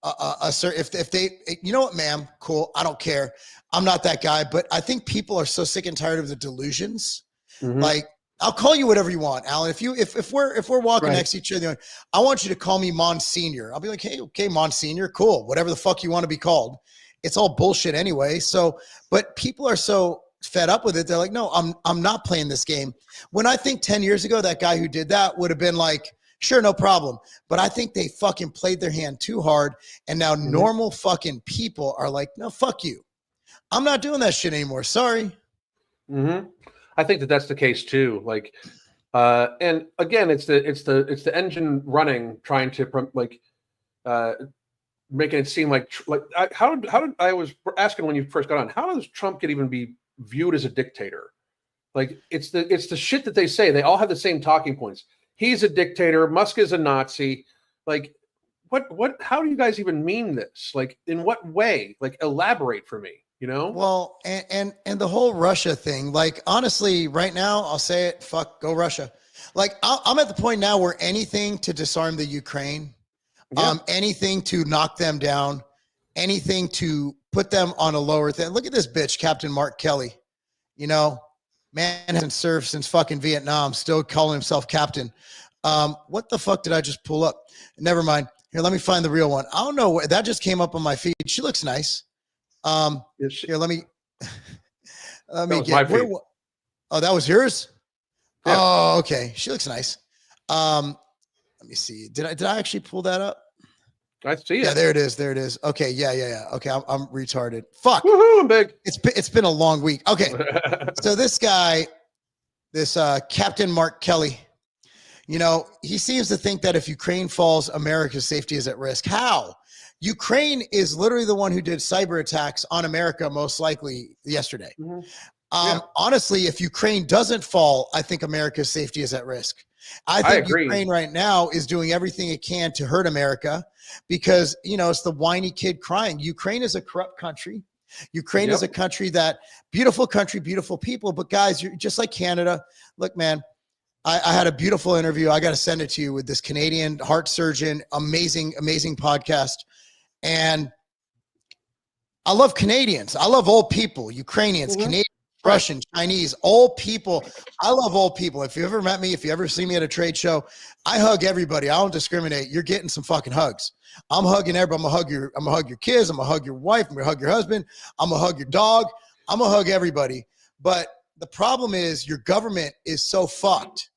if they, you know what, ma'am, cool. I don't care. I'm not that guy, but I think people are so sick and tired of the delusions. Like, I'll call you whatever you want, Alan. If we're walking next to each other, I want you to call me Monsignor. I'll be like, hey, okay, Monsignor, cool. Whatever the fuck you want to be called. It's all bullshit anyway. So, but people are so fed up with it. They're like, no, I'm not playing this game. When I think 10 years ago, that guy who did that would have been like, sure, no problem. But I think they fucking played their hand too hard. And now normal fucking people are like, no, fuck you. I'm not doing that shit anymore. Sorry. I think that that's the case too. Like, and again, it's the engine running, trying to making it seem like how did I was asking when you first got on, how does Trump get even be viewed as a dictator? Like, it's the shit that they say. They all have the same talking points. He's a dictator. Musk is a Nazi. Like, what? How do you guys even mean this? Like, in what way? Like, elaborate for me. You know? Well, and the whole Russia thing. Like, honestly, right now, I'll say it. Fuck, go Russia. Like, I'm at the point now where anything to disarm the Ukraine, anything to knock them down, anything to put them on a lower thing. Look at this bitch, Captain Mark Kelly. You know, man hasn't served since fucking Vietnam, still calling himself captain. What the fuck did I just pull up? Never mind. Here, let me find the real one. I don't know. That just came up on my feed. She looks nice. Here, let me get where, oh, that was yours? Yeah. Oh, okay. She looks nice. Let me see. Did I actually pull that up? I see it. Yeah, there it is. There it is. Okay. Yeah. Okay. I'm retarded. Fuck. Woohoo, I'm big. It's been a long week. Okay. So this guy, Captain Mark Kelly, you know, he seems to think that if Ukraine falls, America's safety is at risk. How? Ukraine is literally the one who did cyber attacks on America, most likely yesterday. Honestly, if Ukraine doesn't fall, I think America's safety is at risk. I think Ukraine right now is doing everything it can to hurt America because, you know, it's the whiny kid crying. Ukraine is a corrupt country. Ukraine is a country beautiful country, beautiful people. But guys, you're just like Canada. Look, man, I had a beautiful interview. I got to send it to you with this Canadian heart surgeon. Amazing, amazing podcast. And I love Canadians. I love all people, Ukrainians, Canadians, Russian, Chinese, all people. I love all people. If you ever met me, if you ever see me at a trade show, I hug everybody. I don't discriminate. You're getting some fucking hugs. I'm hugging everybody. I'm gonna hug your kids. I'm gonna hug your wife. I'm gonna hug your husband. I'm gonna hug your dog. I'm gonna hug everybody. But the problem is your government is so fucked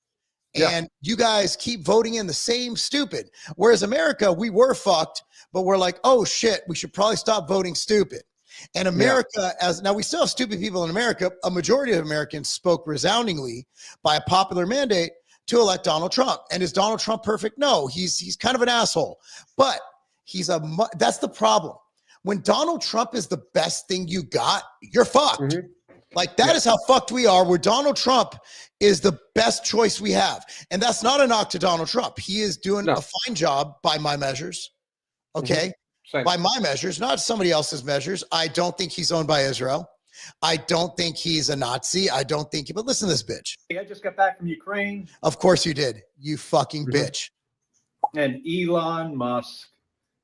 Yeah. And you guys keep voting in the same stupid. Whereas America, we were fucked, but we're like, oh shit, we should probably stop voting stupid. And America, as now we still have stupid people in America, a majority of Americans spoke resoundingly by a popular mandate to elect Donald Trump. And is Donald Trump perfect? No, he's kind of an asshole. But that's the problem. When Donald Trump is the best thing you got, you're fucked. Mhm. Like that is how fucked we are, where Donald Trump is the best choice we have. And that's not a knock to Donald Trump. He is doing a fine job by my measures. Okay. Same. By my measures, not somebody else's measures. I don't think he's owned by Israel. I don't think he's a Nazi. I don't think, but listen to this bitch. I just got back from Ukraine. Of course you did. You fucking bitch. And Elon Musk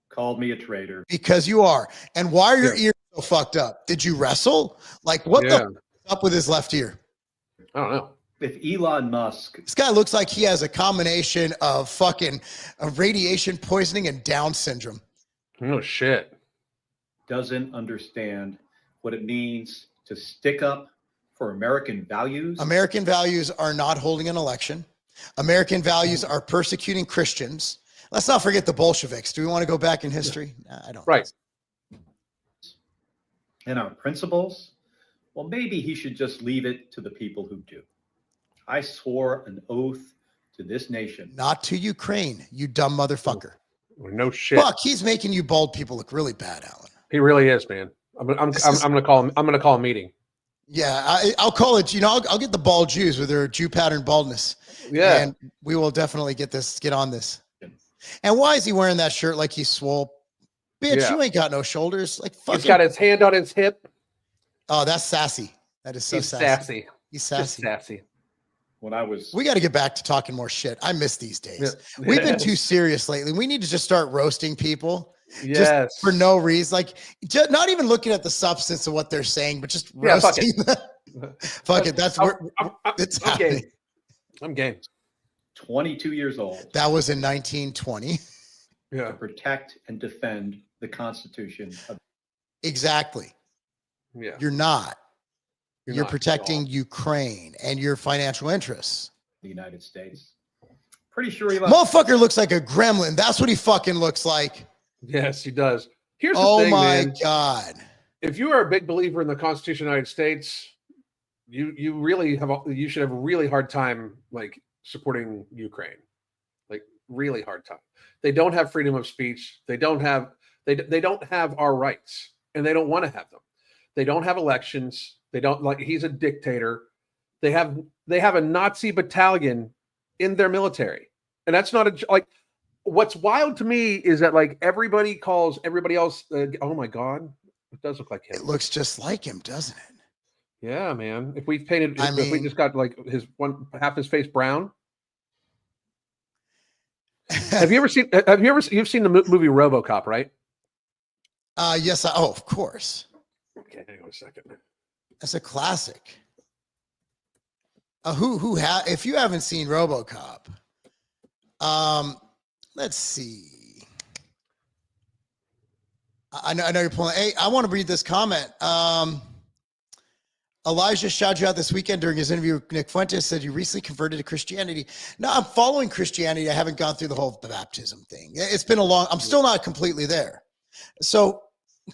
called me a traitor. Because you are. And why are your ears so fucked up? Did you wrestle? Like what the f- is up with his left ear? I don't know. If Elon Musk, This guy looks like he has a combination of fucking radiation poisoning and Down syndrome. No shit. doesn't understand what it means to stick up for American values. American values are not holding an election. American values are persecuting Christians. Let's not forget the Bolsheviks. Do we want to go back in history? Nah, I don't. Right. And our principles, well, maybe he should just leave it to the people who do. I swore an oath to this nation. Not to Ukraine, you dumb motherfucker. No shit. Fuck, he's making you bald people look really bad, Alan. He really is, man. I'm gonna call him. I'm gonna call a meeting. Yeah, I'll call it. I'll get the bald Jews with their Jew pattern baldness. Yeah, and we will definitely get on this. And why is he wearing that shirt like he's swole? Bitch, you ain't got no shoulders. Like fucking. He's got his hand on his hip. Oh, that's sassy. That is so sassy. He's sassy. Just sassy. We got to get back to talking more shit. I miss these days. Yeah. We've been too serious lately. We need to just start roasting people. Yes. Just for no reason. Like, just not even looking at the substance of what they're saying, but just roasting them. Fuck it. That's where it's happening. I'm game. 22 years old. That was in 1920. Yeah. To protect and defend the Constitution. Exactly. Yeah. You're not. You're protecting Ukraine and your financial interests. The United States. Pretty sure he motherfucker looks like a gremlin. That's what he fucking looks like. Yes, he does. Here's the thing, man. God. If you are a big believer in the Constitution of the United States, you really you should have a really hard time like supporting Ukraine. Like really hard time. They don't have freedom of speech. They don't have our rights, and they don't want to have them. They don't have elections. They don't like he's a dictator. They have a Nazi battalion in their military. And that's not like what's wild to me is that like everybody calls everybody else oh my God, it does look like him. It looks just like him, doesn't it? Yeah, man. If we painted if we just got like half his face brown. You've seen the movie RoboCop, right? Yes, of course. Okay, hang on a second. That's a classic. If you haven't seen RoboCop, let's see. I know you're pulling. Hey, I want to read this comment. Elijah shouted you out this weekend during his interview with Nick Fuentes, said you recently converted to Christianity. No, I'm following Christianity. I haven't gone through the whole baptism thing. It's been I'm still not completely there. So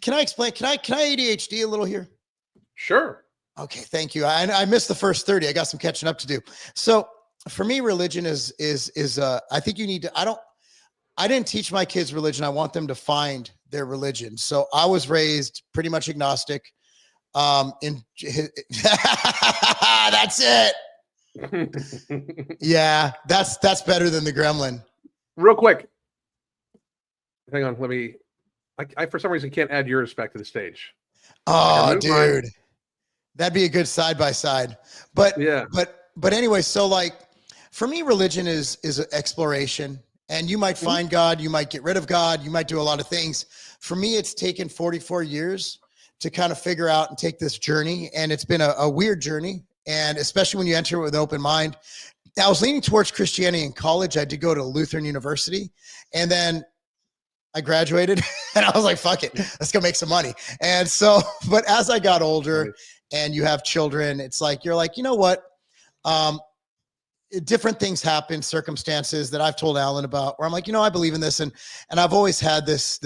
can I explain? Can I ADHD a little here? Sure. Okay, thank you. I missed the first 30. I got some catching up to do. So for me, religion is I think you need to, I didn't teach my kids religion. I want them to find their religion. So I was raised pretty much agnostic. That's it. Yeah, that's better than the gremlin. Real quick. Hang on, I for some reason can't add yours back to the stage. Oh, dude. That'd be a good side by side. But yeah. But anyway, so like for me, religion is an exploration. And you might find God, you might get rid of God, you might do a lot of things. For me, it's taken 44 years to kind of figure out and take this journey. And it's been a weird journey. And especially when you enter it with an open mind. I was leaning towards Christianity in college. I did go to Lutheran University. And then I graduated and I was like, fuck it, let's go make some money. And so, but as I got older and you have children, it's like, you're like, you know what? different things happen, circumstances that I've told Alan about, where I'm like, I believe in this, and I've always had this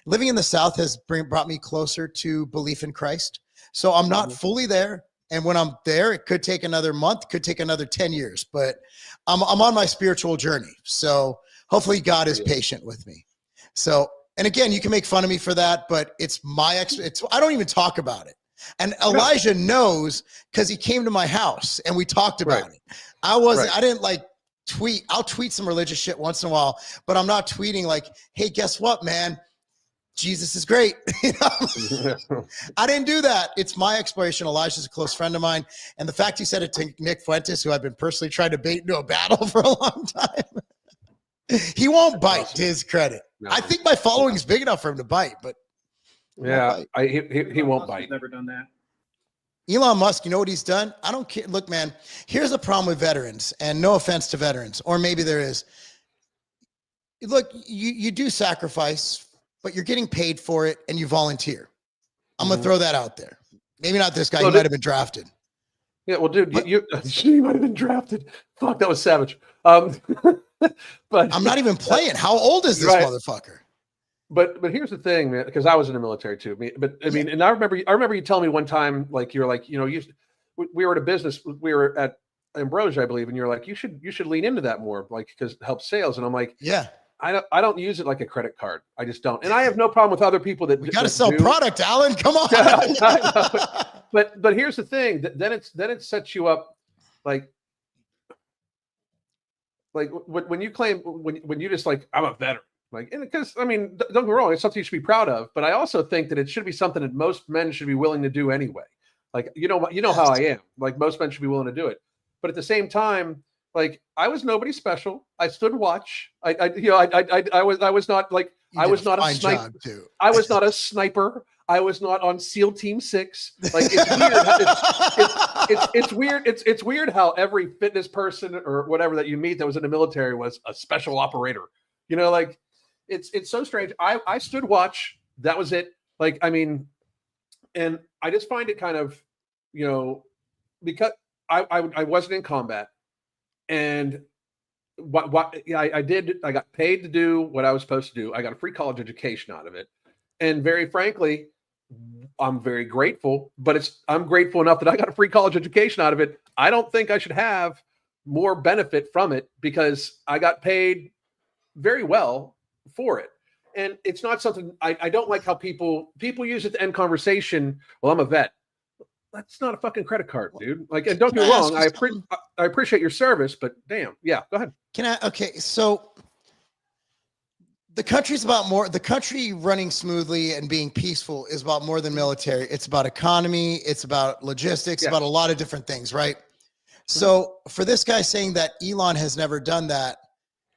living in the South has brought me closer to belief in Christ. So I'm not fully there, and when I'm there, it could take another month, could take another 10 years, but I'm on my spiritual journey. So hopefully God is patient with me. So, and again, you can make fun of me for that, but it's I don't even talk about it. And Elijah knows because he came to my house and we talked about it. I didn't like tweet. I'll tweet some religious shit once in a while, but I'm not tweeting like, hey, guess what, man? Jesus is great. I didn't do that. It's my exploration. Elijah's a close friend of mine. And the fact he said it to Nick Fuentes, who I've been personally trying to bait into a battle for a long time. He won't bite, to his credit. No. I think my following is big enough for him to bite, but he won't bite. Never done that. Elon Musk, you know what he's done? I don't care. Look, man, here's the problem with veterans, and no offense to veterans, or maybe there is. Look, you do sacrifice, but you're getting paid for it, and you volunteer. I'm going to throw that out there. Maybe not this guy. He might have been drafted. Yeah, well, dude, you might have been drafted. Fuck, that was savage. But I'm not even playing. How old is this motherfucker? But here's the thing, man, because I was in the military too. But I mean, and I remember you telling me one time, like you're like, we were at a business, we were at Ambrosia, I believe, and you're like, you should lean into that more, like, because it helps sales. And I'm like, yeah, I don't use it like a credit card. I just don't. And I have no problem with other people that got to sell product, Alan. Come on. But here's the thing. Then it sets you up like when you claim when you just like, I'm a veteran. Like, because I mean, don't get me wrong, it's something you should be proud of, but I also think that it should be something that most men should be willing to do anyway. Like, you know how I am. Like, most men should be willing to do it. But at the same time, like, I was nobody special. I stood watch. I was not like, I was not a sniper. I was not a sniper. I was not on SEAL Team 6. Like, it's weird. It's weird how every fitness person or whatever that you meet that was in the military was a special operator. Like, it's so strange. I stood watch. That was it. Like, I mean, and I just find it kind of, because I wasn't in combat, and I got paid to do what I was supposed to do. I got a free college education out of it. And very frankly, I'm very grateful, but I'm grateful enough that I got a free college education out of it. I don't think I should have more benefit from it because I got paid very well for it. And it's not something I don't like how people use it to end conversation. Well, I'm a vet. That's not a fucking credit card, dude. Like, and don't get me wrong, I appreciate your service, but damn, yeah, go ahead. Okay, so the country running smoothly and being peaceful is about more than military. It's about economy, it's about logistics, about a lot of different things, right? So for this guy saying that Elon has never done that,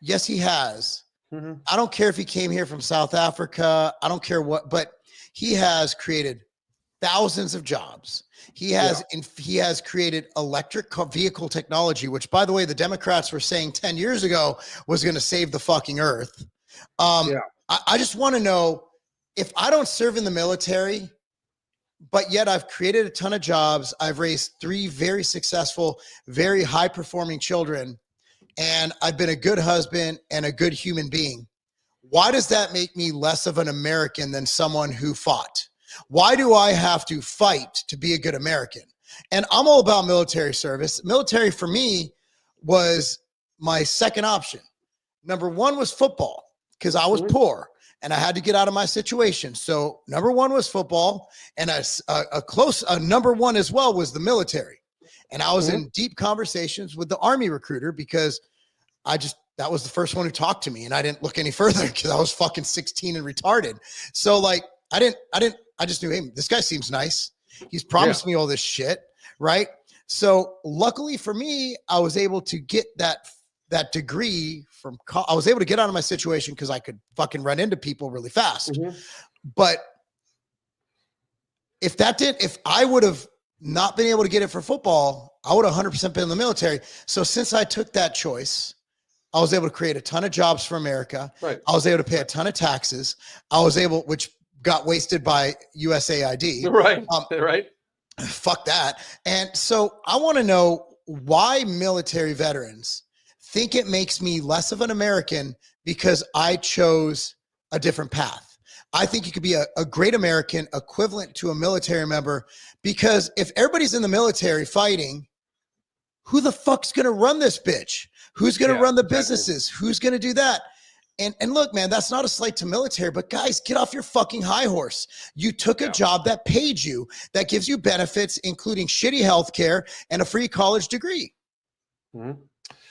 yes, he has. I don't care if he came here from South Africa. I don't care what, but he has created thousands of jobs. He has created electric vehicle technology, which, by the way, the Democrats were saying 10 years ago was going to save the fucking earth. I just want to know, if I don't serve in the military, but yet I've created a ton of jobs, I've raised 3 very successful, very high-performing children, and I've been a good husband and a good human being. Why does that make me less of an American than someone who fought? Why do I have to fight to be a good American? And I'm all about military service. Military for me was my second option. Number 1 was football because I was poor and I had to get out of my situation. So number 1 was football, and a close number 1 as well was the military. And I was in deep conversations with the Army recruiter because that was the first one who talked to me, and I didn't look any further because I was fucking 16 and retarded. So like, I just knew, hey, this guy seems nice. He's promised me all this shit. Right. So luckily for me, I was able to get that degree I was able to get out of my situation because I could fucking run into people really fast. But if I would have not been able to get it for football, I would have 100% been in the military. So since I took that choice, I was able to create a ton of jobs for America. Right. I was able to pay a ton of taxes. Which got wasted by USAID. Right. Right. Fuck that. And so I want to know, why military veterans think it makes me less of an American because I chose a different path. I think you could be a great American equivalent to a military member, because if everybody's in the military fighting, who the fuck's going to run this bitch? Who's going to run the businesses? Who's going to do that? And look, man, that's not a slight to military, but guys, get off your fucking high horse. You took a job that paid you, that gives you benefits, including shitty healthcare and a free college degree. Mm-hmm.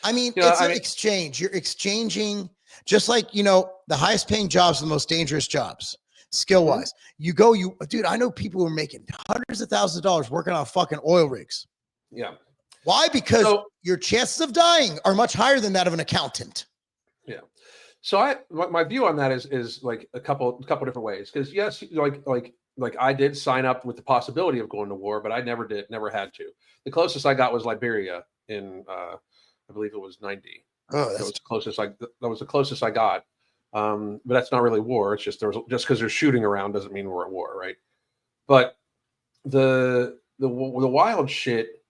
I mean, it's an exchange. You're exchanging, just like, the highest paying jobs are the most dangerous jobs, skill-wise. Mm-hmm. Dude, I know people who are making hundreds of thousands of dollars working on fucking oil rigs. Yeah. Why? Because your chances of dying are much higher than that of an accountant. Yeah. So my view on that is like a couple different ways. Because yes, like I did sign up with the possibility of going to war, but I never had to. The closest I got was Liberia in I believe it was 90. Oh, that was the closest I got. But that's not really war. It's just because there's shooting around doesn't mean we're at war, right? But the wild shit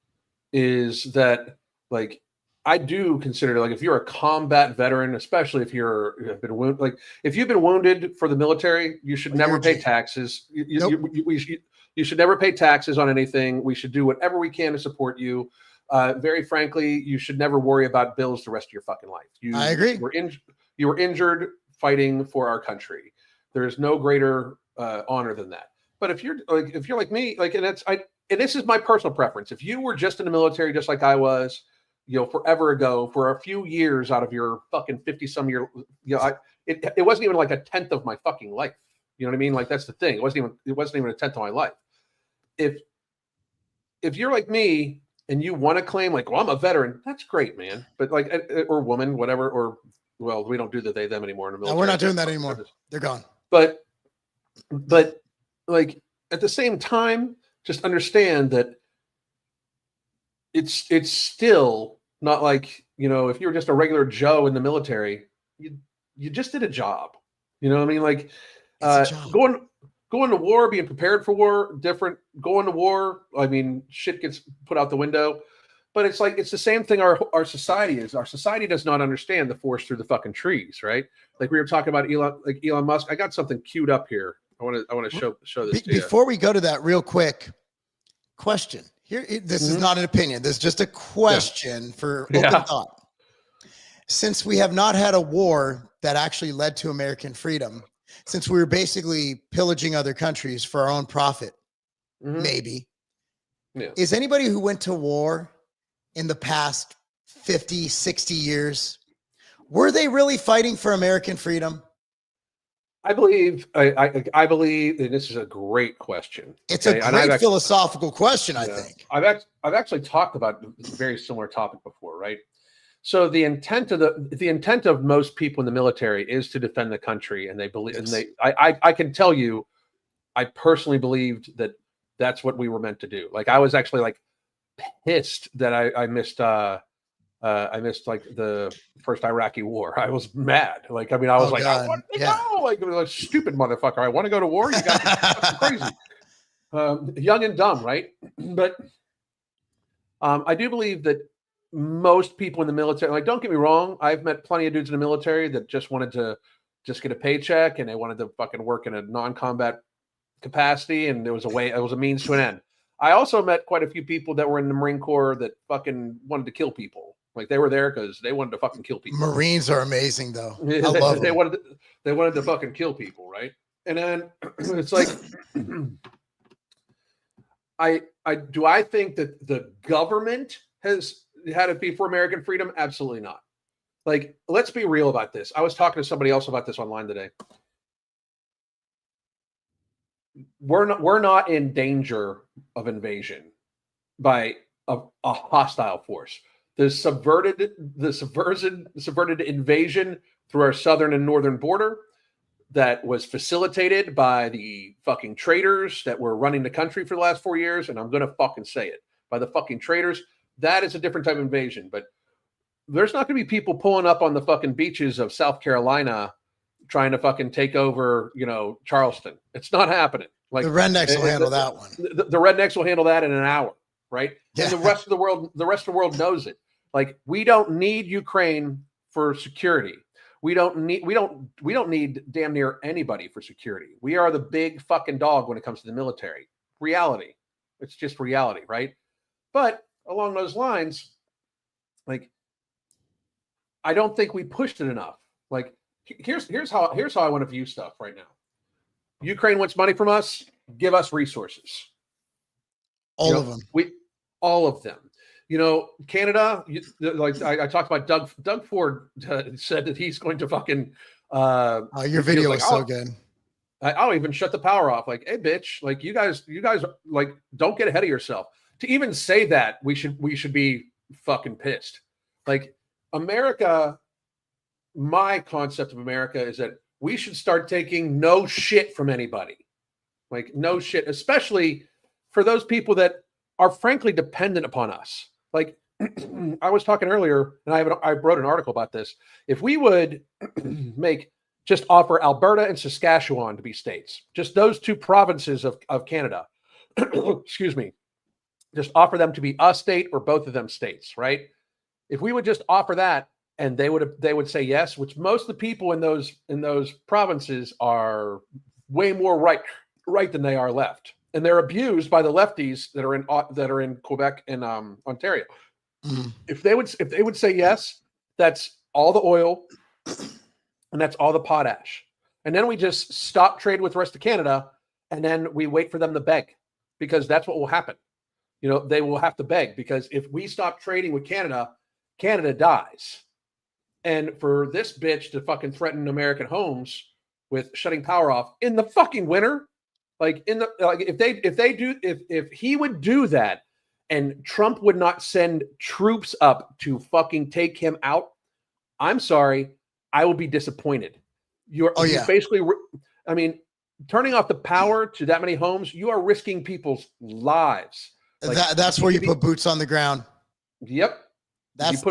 is that, like, I do consider, like, if you're a combat veteran, especially if you've been wounded, like if you've been wounded for the military, you should never pay taxes. You should never pay taxes on anything. We should do whatever we can to support you. Very frankly, you should never worry about bills the rest of your fucking life. I agree. You were injured fighting for our country. There is no greater honor than that. But if you're like me, like, and this is my personal preference. If you were just in the military, just like I was, forever ago, for a few years out of your fucking 50-some year, it wasn't even like a tenth of my fucking life. You know what I mean? Like, that's the thing. It wasn't even a tenth of my life. If you're like me and you want to claim, like, well, I'm a veteran, that's great, man. But like, or woman, whatever, or, well, we don't do the they them anymore in the military. No, we're not doing that anymore. They're gone. But like, at the same time, just understand that it's still not like, if you were just a regular Joe in the military, you just did a job. You know what I mean? Like, going to war, being prepared for war, different. Going to war, I mean, shit gets put out the window. But it's like, it's the same thing our society is. Our society does not understand the forest through the fucking trees, right? Like we were talking about Elon Musk. I got something queued up here. I want to show this to you. Before we go to that, real quick question. Here, this is not an opinion. This is just a question for open thought. Since we have not had a war that actually led to American freedom, since we were basically pillaging other countries for our own profit, maybe. Yeah. Is anybody who went to war in the past 50, 60 years, were they really fighting for American freedom? I believe, and this is a great question. It's a great philosophical question, I think. I've actually talked about a very similar topic before, right? So the intent of most people in the military is to defend the country, and they believe, and I can tell you, I personally believed that that's what we were meant to do. Like, I was actually like pissed that I missed like the first Iraqi war. I was mad. Like, I mean, I was I want to go. Like, it was like, stupid motherfucker. I want to go to war. You got crazy. Young and dumb, right? But I do believe that most people in the military, like, don't get me wrong, I've met plenty of dudes in the military that just wanted to just get a paycheck, and they wanted to fucking work in a non-combat capacity, and it was a means to an end. I also met quite a few people that were in the Marine Corps that fucking wanted to kill people. Like, they were there because they wanted to fucking kill people. Marines are amazing, though. I love them. They wanted to fucking kill people, right? And then it's like, I think that the government has had it be for American freedom? Absolutely not. Like, let's be real about this. I was talking to somebody else about this online today. We're not in danger of invasion by a hostile force. The subverted invasion through our southern and northern border that was facilitated by the fucking traitors that were running the country for the last 4 years, and I'm gonna fucking say it, by the fucking traitors. That is a different type of invasion. But there's not gonna be people pulling up on the fucking beaches of South Carolina trying to fucking take over, Charleston. It's not happening. Like, the rednecks will handle that one. The rednecks will handle that in an hour. right? Yeah. And the rest of the world knows it. Like, we don't need Ukraine for security. We don't need damn near anybody for security. We are the big fucking dog when it comes to the military. Reality. It's just reality, right? But along those lines, like, I don't think we pushed it enough. Like, here's how I want to view stuff right now. Ukraine wants money from us, give us resources. All of them. All of them. You know, Canada, like I talked about Doug Ford said that he's going to fucking your video was so good. I'll even shut the power off. Like, hey, bitch, like you guys, like, don't get ahead of yourself. To even say that, we should be fucking pissed. Like, America, my concept of America is that we should start taking no shit from anybody. Like, no shit, especially for those people that are frankly dependent upon us. Like, I was talking earlier, and I wrote an article about this. If we would just offer Alberta and Saskatchewan to be states, just those two provinces of Canada, excuse me, just offer them to be a state or both of them states, right? If we would just offer that, and they would say yes, which most of the people in those provinces are way more right than they are left, and they're abused by the lefties that are in Quebec and Ontario. Mm. If they would say yes, that's all the oil, and that's all the potash, and then we just stop trade with the rest of Canada, and then we wait for them to beg, because that's what will happen. You know, they will have to beg, because if we stop trading with Canada, Canada dies. And for this bitch to fucking threaten American homes with shutting power off in the fucking winter, if he would do that, and Trump would not send troops up to fucking take him out, I'm sorry, I will be disappointed. You're basically, I mean, turning off the power to that many homes, you are risking people's lives. Like, that's where you put boots on the ground. Yep. That's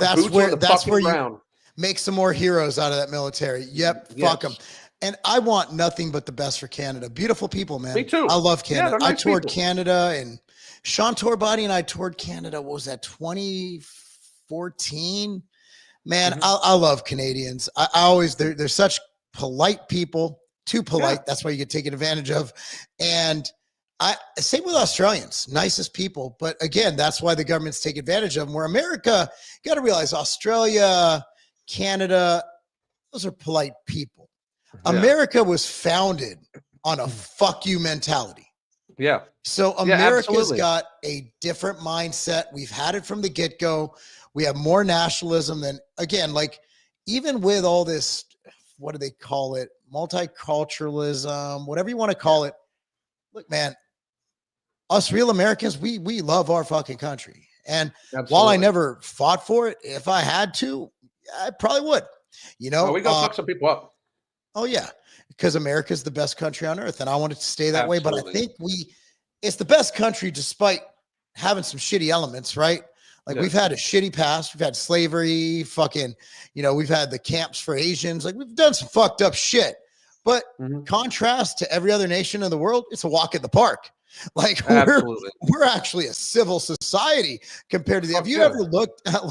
where you make some more heroes out of that military. Yep. Yes. Fuck them. And I want nothing but the best for Canada. Beautiful people, man. Me too. I love Canada. Yeah, nice I toured people. Canada, and Sean Torbody and I toured Canada. What was that, 2014? Man, Mm-hmm. I love Canadians. I always, they're such polite people, too polite. Yeah. That's why you get taken advantage of. And same with Australians, nicest people. But again, that's why the governments take advantage of them. Where America, you got to realize Australia, Canada, those are polite people. Yeah. America was founded on a fuck you mentality. Yeah. So America's got a different mindset. We've had it from the get-go. We have more nationalism than, again, like, even with all this, what do they call it? Multiculturalism, whatever you want to call it. Look, man, us real Americans, we love our fucking country. And while I never fought for it, if I had to, I probably would. You know, we go fuck some people up. Oh yeah, because America's the best country on earth, and I want it to stay that way. But I think it's the best country despite having some shitty elements, right? Like, we've had a shitty past. We've had slavery, fucking, we've had the camps for Asians. Like, we've done some fucked up shit. But contrast to every other nation in the world, it's a walk in the park. Like, we're actually a civil society compared to the. Have you ever looked at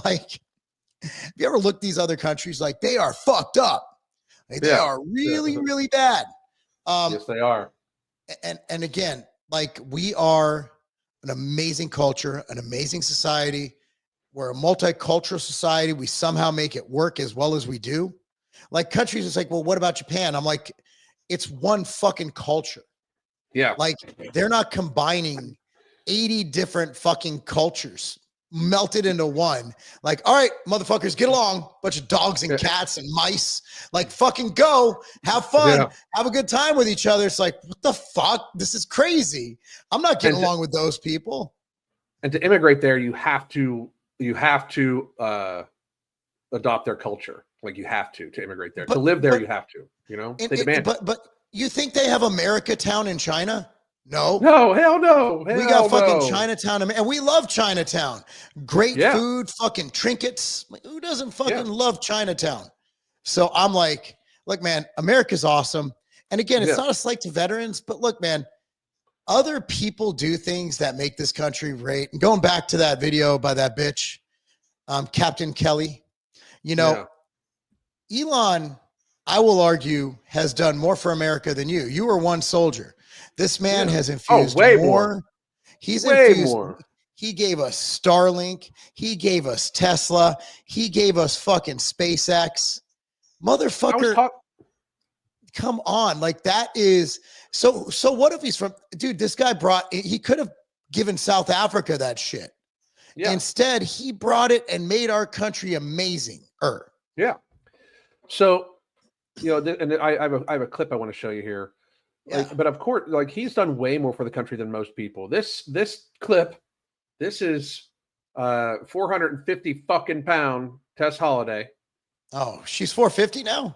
these other countries? Like, they are fucked up. Like, they are really, really bad. Yes, they are. And again, like, we are an amazing culture, an amazing society. We're a multicultural society. We somehow make it work as well as we do. Like, countries, it's like, well, what about Japan? I'm like, it's one fucking culture. Yeah. Like, they're not combining 80 different fucking cultures melted into one. Like, all right, motherfuckers, get along. Bunch of dogs and cats and mice. Like, fucking go. Have fun. Have a good time with each other. It's like, what the fuck? This is crazy. I'm not getting along with those people. And to immigrate there, you have to adopt their culture. Like, you have to immigrate there. To live there, you have to. They demand it. But you think they have America Town in China? No, hell no. We got fucking Chinatown, and we love Chinatown. Great food, fucking trinkets. Like, who doesn't fucking love Chinatown? So I'm like, look, man, America's awesome. And again, it's not a slight to veterans, but look, man, other people do things that make this country great. And going back to that video by that bitch, Captain Kelly, you know, Elon, I will argue, has done more for America than you. You were one soldier. This man has infused way more. He's way infused more. He gave us Starlink. He gave us Tesla. He gave us fucking SpaceX. Motherfucker, come on. Like that is so what if he's from, dude, this guy he could have given South Africa that shit. Yeah. Instead, he brought it and made our country amazing. Yeah. So, you know, and I have a clip I want to show you here. Like, but of course, like he's done way more for the country than most people. This clip, this is 450 fucking pound Tess Holiday. Oh, she's 450 now.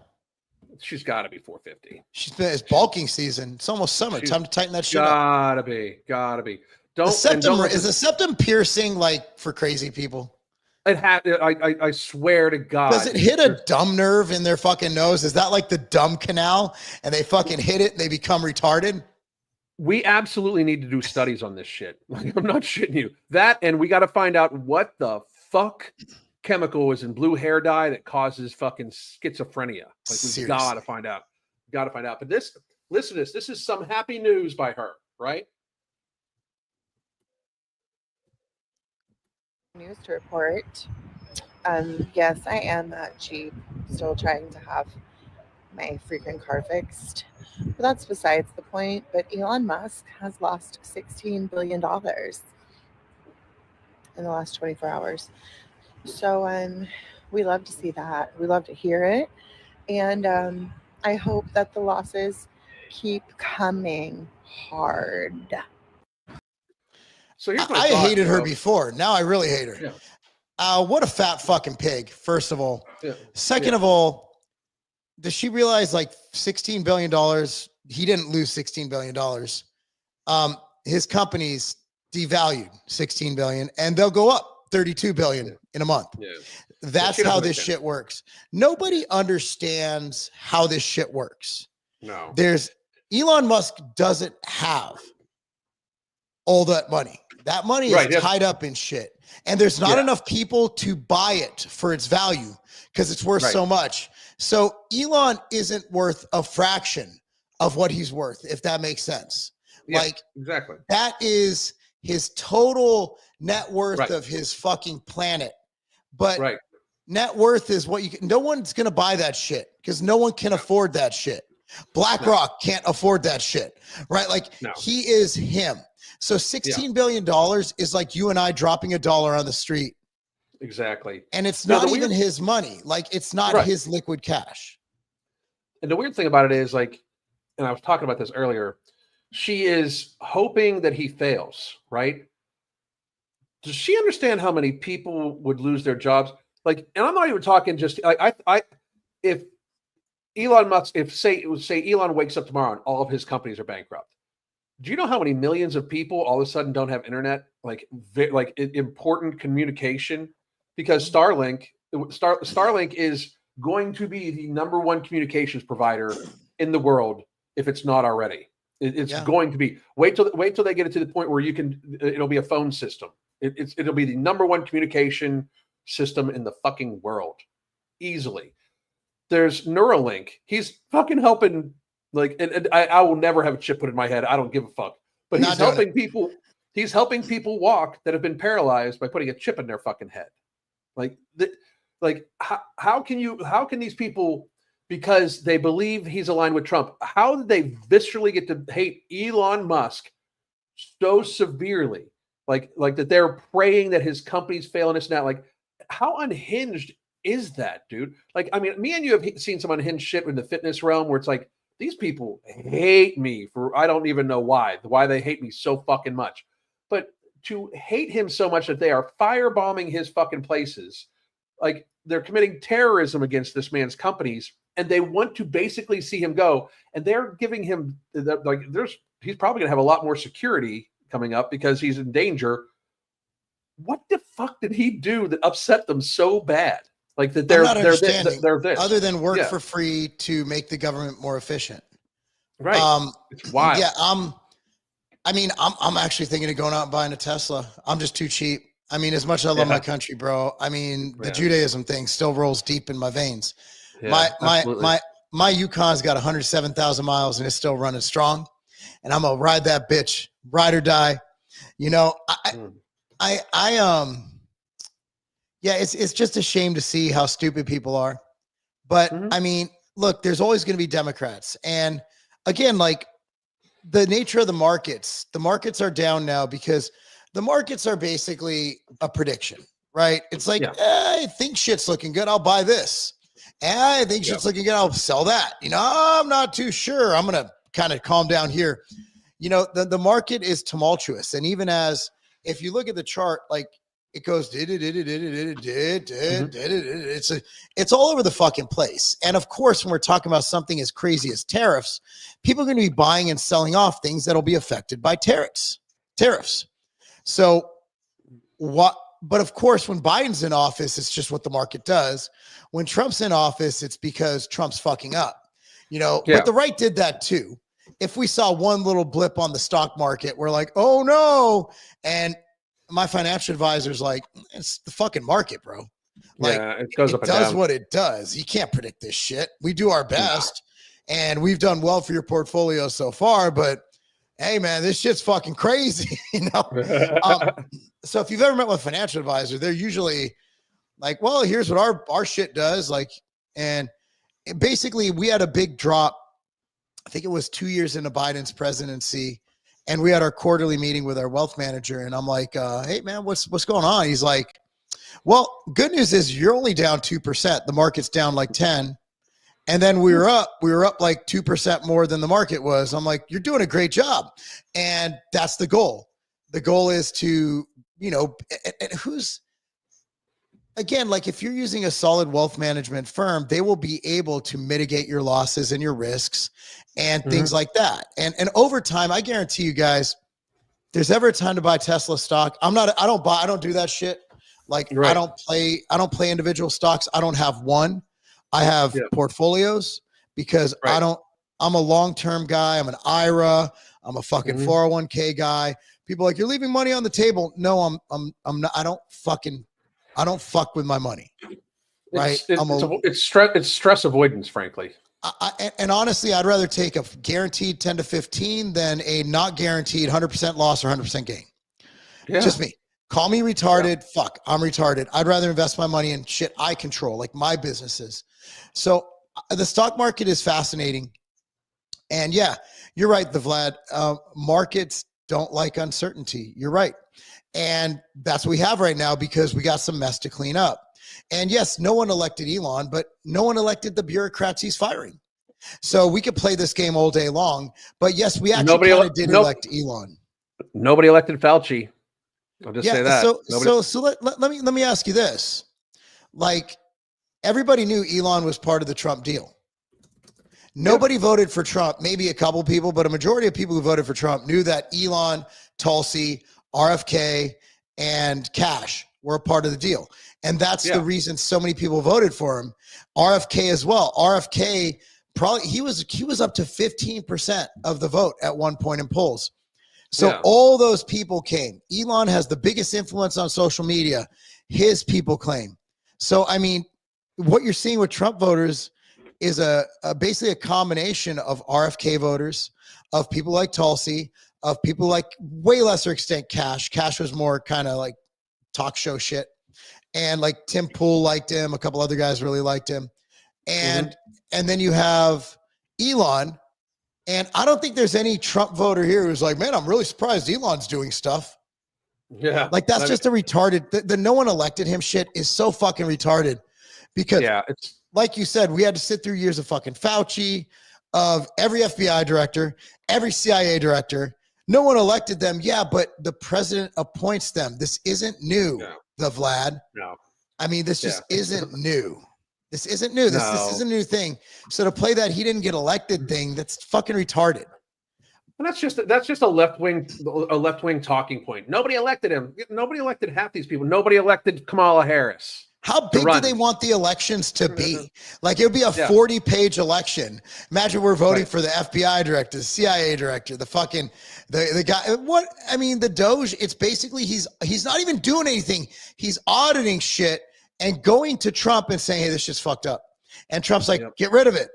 She's got to be 450. It's bulking season. It's almost summer. Time to tighten that shit up. Gotta be. Is the septum piercing like for crazy people? It had. I swear to God. Does it hit a dumb nerve in their fucking nose? Is that like the dumb canal, and they fucking hit it and they become retarded? We absolutely need to do studies on this shit. Like, I'm not shitting you. That, and we got to find out what the fuck chemical is in blue hair dye that causes fucking schizophrenia. Like, we got to find out. But this, listen to this. This is some happy news by her, right? News to report. Yes, I am that cheap, still trying to have my freaking car fixed. But that's besides the point. But Elon Musk has lost $16 billion in the last 24 hours. So we love to see that. We love to hear it. And I hope that the losses keep coming hard. So here's I hated her before. Now I really hate her. Yeah. What a fat fucking pig, first of all. Yeah. Second of all, does she realize like $16 billion? He didn't lose $16 billion. His company's devalued $16 billion, and they'll go up $32 billion in a month. Yeah. That's how this shit works. Nobody understands how this shit works. No. Elon Musk doesn't have all that money. That money is tied up in shit. And there's not enough people to buy it for its value because it's worth so much. So Elon isn't worth a fraction of what he's worth, if that makes sense. Yeah, like, exactly. That is his total net worth of his fucking planet. But net worth is what no one's going to buy that shit because no one can afford that shit. BlackRock can't afford that shit, right? Like he is him. So $16 billion is like you and I dropping $1 on the street. Exactly. And it's not even his money. Like it's not his liquid cash. And the weird thing about it is like, and I was talking about this earlier, she is hoping that he fails, right? Does she understand how many people would lose their jobs? Like, and I'm not even talking just if Elon Musk, say Elon wakes up tomorrow and all of his companies are bankrupt. Do you know how many millions of people all of a sudden don't have internet, like important communication? Because Starlink is going to be the #1 communications provider in the world if it's not already. It's going to be. Wait till they get it to the point where it'll be a phone system. It'll be the #1 communication system in the fucking world, easily. There's Neuralink. He's fucking helping. Like, and I will never have a chip put in my head. I don't give a fuck. But he's helping people. He's helping people walk that have been paralyzed by putting a chip in their fucking head. How can these people, because they believe he's aligned with Trump, how did they viscerally get to hate Elon Musk so severely? Like that they're praying that his companies fail and this and that. Like, how unhinged is that, dude? Like, I mean, me and you have seen some unhinged shit in the fitness realm where it's like, these people hate me for, I don't even know why they hate me so fucking much. But to hate him so much that they are firebombing his fucking places, like they're committing terrorism against this man's companies, and they want to basically see him go. And they're giving him he's probably gonna have a lot more security coming up because he's in danger. What the fuck did he do that upset them so bad? Like that they're this. Other than work for free to make the government more efficient. Right. It's wild. Yeah. I mean, I'm actually thinking of going out and buying a Tesla. I'm just too cheap. I mean, as much as I love my country, bro. I mean, the Judaism thing still rolls deep in my veins. Yeah, My absolutely. my Yukon's got 107,000 miles and it's still running strong. And I'm gonna ride that bitch, ride or die. You know, yeah, it's just a shame to see how stupid people are. But I mean, look, there's always going to be Democrats. And again, like the nature of the markets are down now because the markets are basically a prediction, right? It's like, I think shit's looking good. I'll buy this. I think shit's looking good. I'll sell that. You know, I'm not too sure. I'm going to kind of calm down here. You know, the market is tumultuous. And even as, if you look at the chart, like it goes, it's all over the fucking place. And of course, when we're talking about something as crazy as tariffs, people are going to be buying and selling off things that'll be affected by tariffs. So what, but of course, when Biden's in office, it's just what the market does. When Trump's in office, it's because Trump's fucking up, you know, but the right did that too. If we saw one little blip on the stock market, we're like, oh no. And my financial advisor's like, it's the fucking market, bro. Like, it goes up and does down. what it does. You can't predict this shit. We do our best and we've done well for your portfolio so far, but hey man, this shit's fucking crazy. You know? So if you've ever met with a financial advisor, they're usually like, well, here's what our shit does. Like, and basically we had a big drop. I think it was 2 years into Biden's presidency. And we had our quarterly meeting with our wealth manager. And I'm like, hey man, what's going on? He's like, well, good news is you're only down 2%. The market's down like 10. And then we were up like 2% more than the market was. I'm like, you're doing a great job. And that's the goal. The goal is to, you know, and who's, again, like if you're using a solid wealth management firm, they will be able to mitigate your losses and your risks and things like that. And over time, I guarantee you guys, there's ever a time to buy Tesla stock. I don't do that shit. Like I don't play individual stocks. I don't have one. I have portfolios because I'm a long-term guy. I'm an IRA. I'm a fucking 401k guy. People are like, you're leaving money on the table. No, I'm not. I don't fuck with my money. Right. It's stress avoidance, frankly. And honestly, I'd rather take a guaranteed 10 to 15 than a not guaranteed 100% loss or 100% gain. Yeah. Just me. Call me retarded. Yeah. Fuck, I'm retarded. I'd rather invest my money in shit I control, like my businesses. So the stock market is fascinating. And yeah, you're right, the Vlad. Markets don't like uncertainty. You're right. And that's what we have right now because we got some mess to clean up. And yes, no one elected Elon, but no one elected the bureaucrats he's firing. So we could play this game all day long. But yes, we actually did elect Elon. Nobody elected Fauci. I'll just say that. So let me ask you this. Like, everybody knew Elon was part of the Trump deal. Nobody voted for Trump, maybe a couple people, but a majority of people who voted for Trump knew that Elon, Tulsi, RFK, and Cash were a part of the deal. And that's the reason so many people voted for him. RFK as well. RFK, probably he was up to 15% of the vote at one point in polls. So all those people came. Elon has the biggest influence on social media. His people claim. So, I mean, what you're seeing with Trump voters is basically a combination of RFK voters, of people like Tulsi, of people like way lesser extent Cash. Cash was more kind of like talk show shit. And like Tim Pool liked him. A couple other guys really liked him. And then you have Elon. And I don't think there's any Trump voter here who's like, man, I'm really surprised Elon's doing stuff. Yeah. Like that's just a retarded, the no one elected him shit is so fucking retarded because it's like you said, we had to sit through years of fucking Fauci, of every FBI director, every CIA director. No one elected them. Yeah, but the president appoints them. This isn't new, the Vlad. No. I mean, this just isn't new. This isn't new. This is a new thing. So to play that he didn't get elected thing, that's fucking retarded. And that's just a left wing talking point. Nobody elected him. Nobody elected half these people. Nobody elected Kamala Harris. How big do run. they want the elections to be? Like, it would be a 40-page election. Imagine we're voting for the FBI director, the CIA director, the fucking the guy. What I mean, the Doge. It's basically he's not even doing anything. He's auditing shit and going to Trump and saying, "Hey, this shit's fucked up," and Trump's like, "Get rid of it."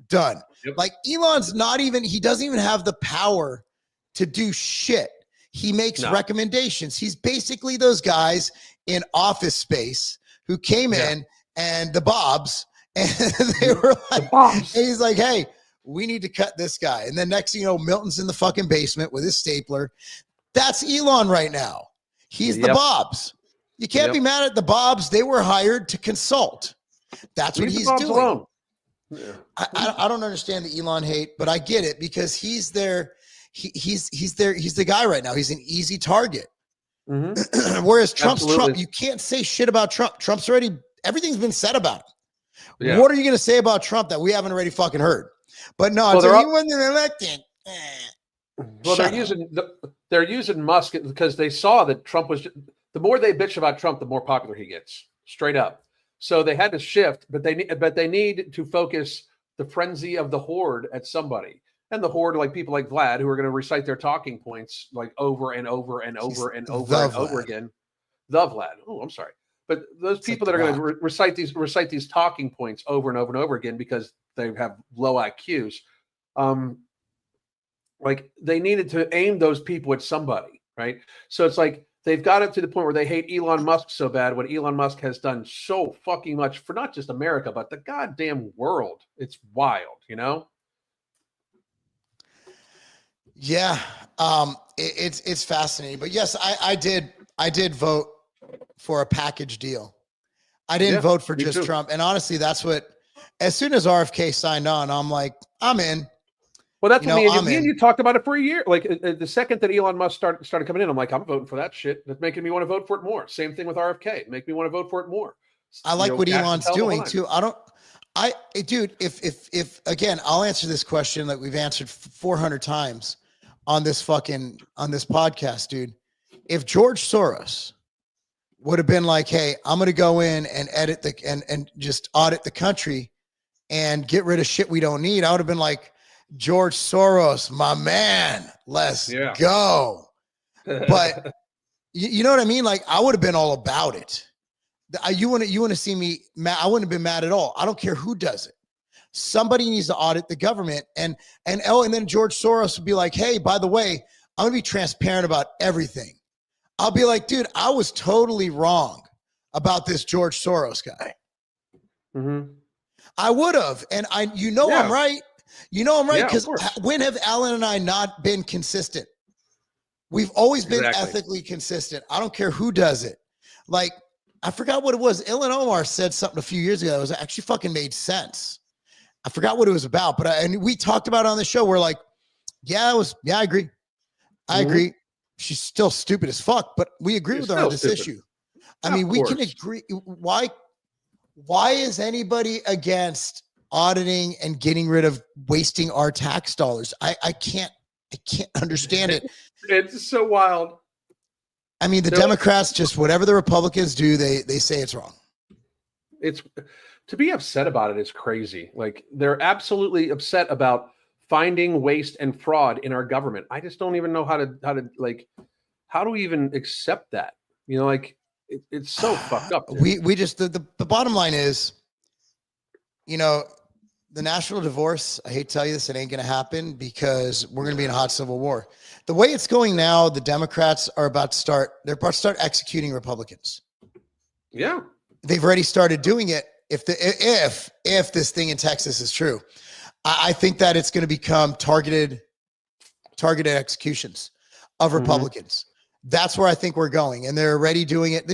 Done. Like, Elon's not even. He doesn't even have the power to do shit. He makes recommendations. He's basically those guys in Office Space who came in and the Bobs, and they were like, he's like, "Hey, we need to cut this guy." And then next thing you know, Milton's in the fucking basement with his stapler. That's Elon right now. He's the Bobs. You can't be mad at the Bobs. They were hired to consult. That's what he's doing. Alone. I don't understand the Elon hate, but I get it because he's there. He's the guy right now. He's an easy target. Whereas Trump, you can't say shit about Trump. Trump's already, everything's been said about him. What are you going to say about Trump that we haven't already fucking heard? But no, he wasn't elected. Well, they're using Musk because they saw that Trump was, the more they bitch about Trump, the more popular he gets, straight up. So they had to shift, but they need to focus the frenzy of the horde at somebody. And the horde, like people like Vlad, who are going to recite their talking points like over and over and over and over and over again. The Vlad. Oh, I'm sorry. But those people that are going to recite these talking points over and over and over again because they have low IQs, like they needed to aim those people at somebody, right? So it's like they've got it to the point where they hate Elon Musk so bad. What Elon Musk has done so fucking much for not just America, but the goddamn world. It's wild, you know? Yeah, it's fascinating. But yes, I did vote for a package deal. I didn't vote for just Trump. And honestly, that's what, as soon as RFK signed on, I'm like, I'm in. Well, that's what me and you talked about it for a year. Like the second that Elon Musk started coming in, I'm like, I'm voting for that shit. That's making me want to vote for it more. Same thing with RFK. Make me want to vote for it more. I like what Elon's doing too. Dude, if again, I'll answer this question that we've answered 400 times on this podcast, dude. If George Soros would have been like, "Hey, I'm going to go in and edit and just audit the country and get rid of shit we don't need," I would have been like, "George Soros, my man, let's go." But you know what I mean? Like, I would have been all about it. You want to see me mad? I wouldn't have been mad at all. I don't care who does it. Somebody needs to audit the government, and then George Soros would be like, "Hey, by the way, I'm gonna be transparent about everything." I'll be like, "Dude, I was totally wrong about this George Soros guy." I would have, and I'm right. You know I'm right, because when have Alan and I not been consistent? We've always been ethically consistent. I don't care who does it. Like, I forgot what it was. Ilhan Omar said something a few years ago that was actually fucking made sense. I forgot what it was about, but and we talked about it on the show. We're like, I agree. I agree. She's still stupid as fuck, but we agree with her on this issue. I mean, we can agree. Why is anybody against auditing and getting rid of wasting our tax dollars? I can't understand it. It's so wild. I mean, the Democrats, just whatever the Republicans do, they say it's wrong. It's to be upset about it is crazy. Like, they're absolutely upset about finding waste and fraud in our government. I just don't even know how do we even accept that? You know, like it's so fucked up. Dude. We just the bottom line is, you know, the national divorce, I hate to tell you this, it ain't going to happen because we're going to be in a hot civil war. The way it's going now, the Democrats are about to start executing Republicans. Yeah. They've already started doing it. If this thing in Texas is true, I think that it's going to become targeted executions of Republicans. That's where I think we're going. And they're already doing it.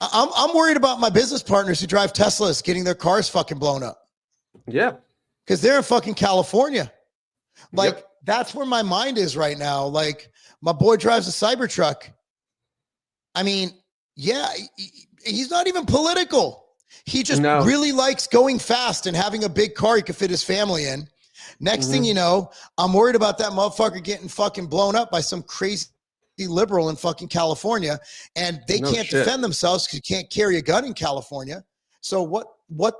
I'm worried about my business partners who drive Teslas getting their cars fucking blown up. Yeah. Because they're in fucking California. Like, that's where my mind is right now. Like, my boy drives a Cybertruck. I mean, he's not even political. He just really likes going fast and having a big car he could fit his family in. Next thing you know, I'm worried about that motherfucker getting fucking blown up by some crazy liberal in fucking California, and they No can't shit. defend themselves because you can't carry a gun in California. So what, well,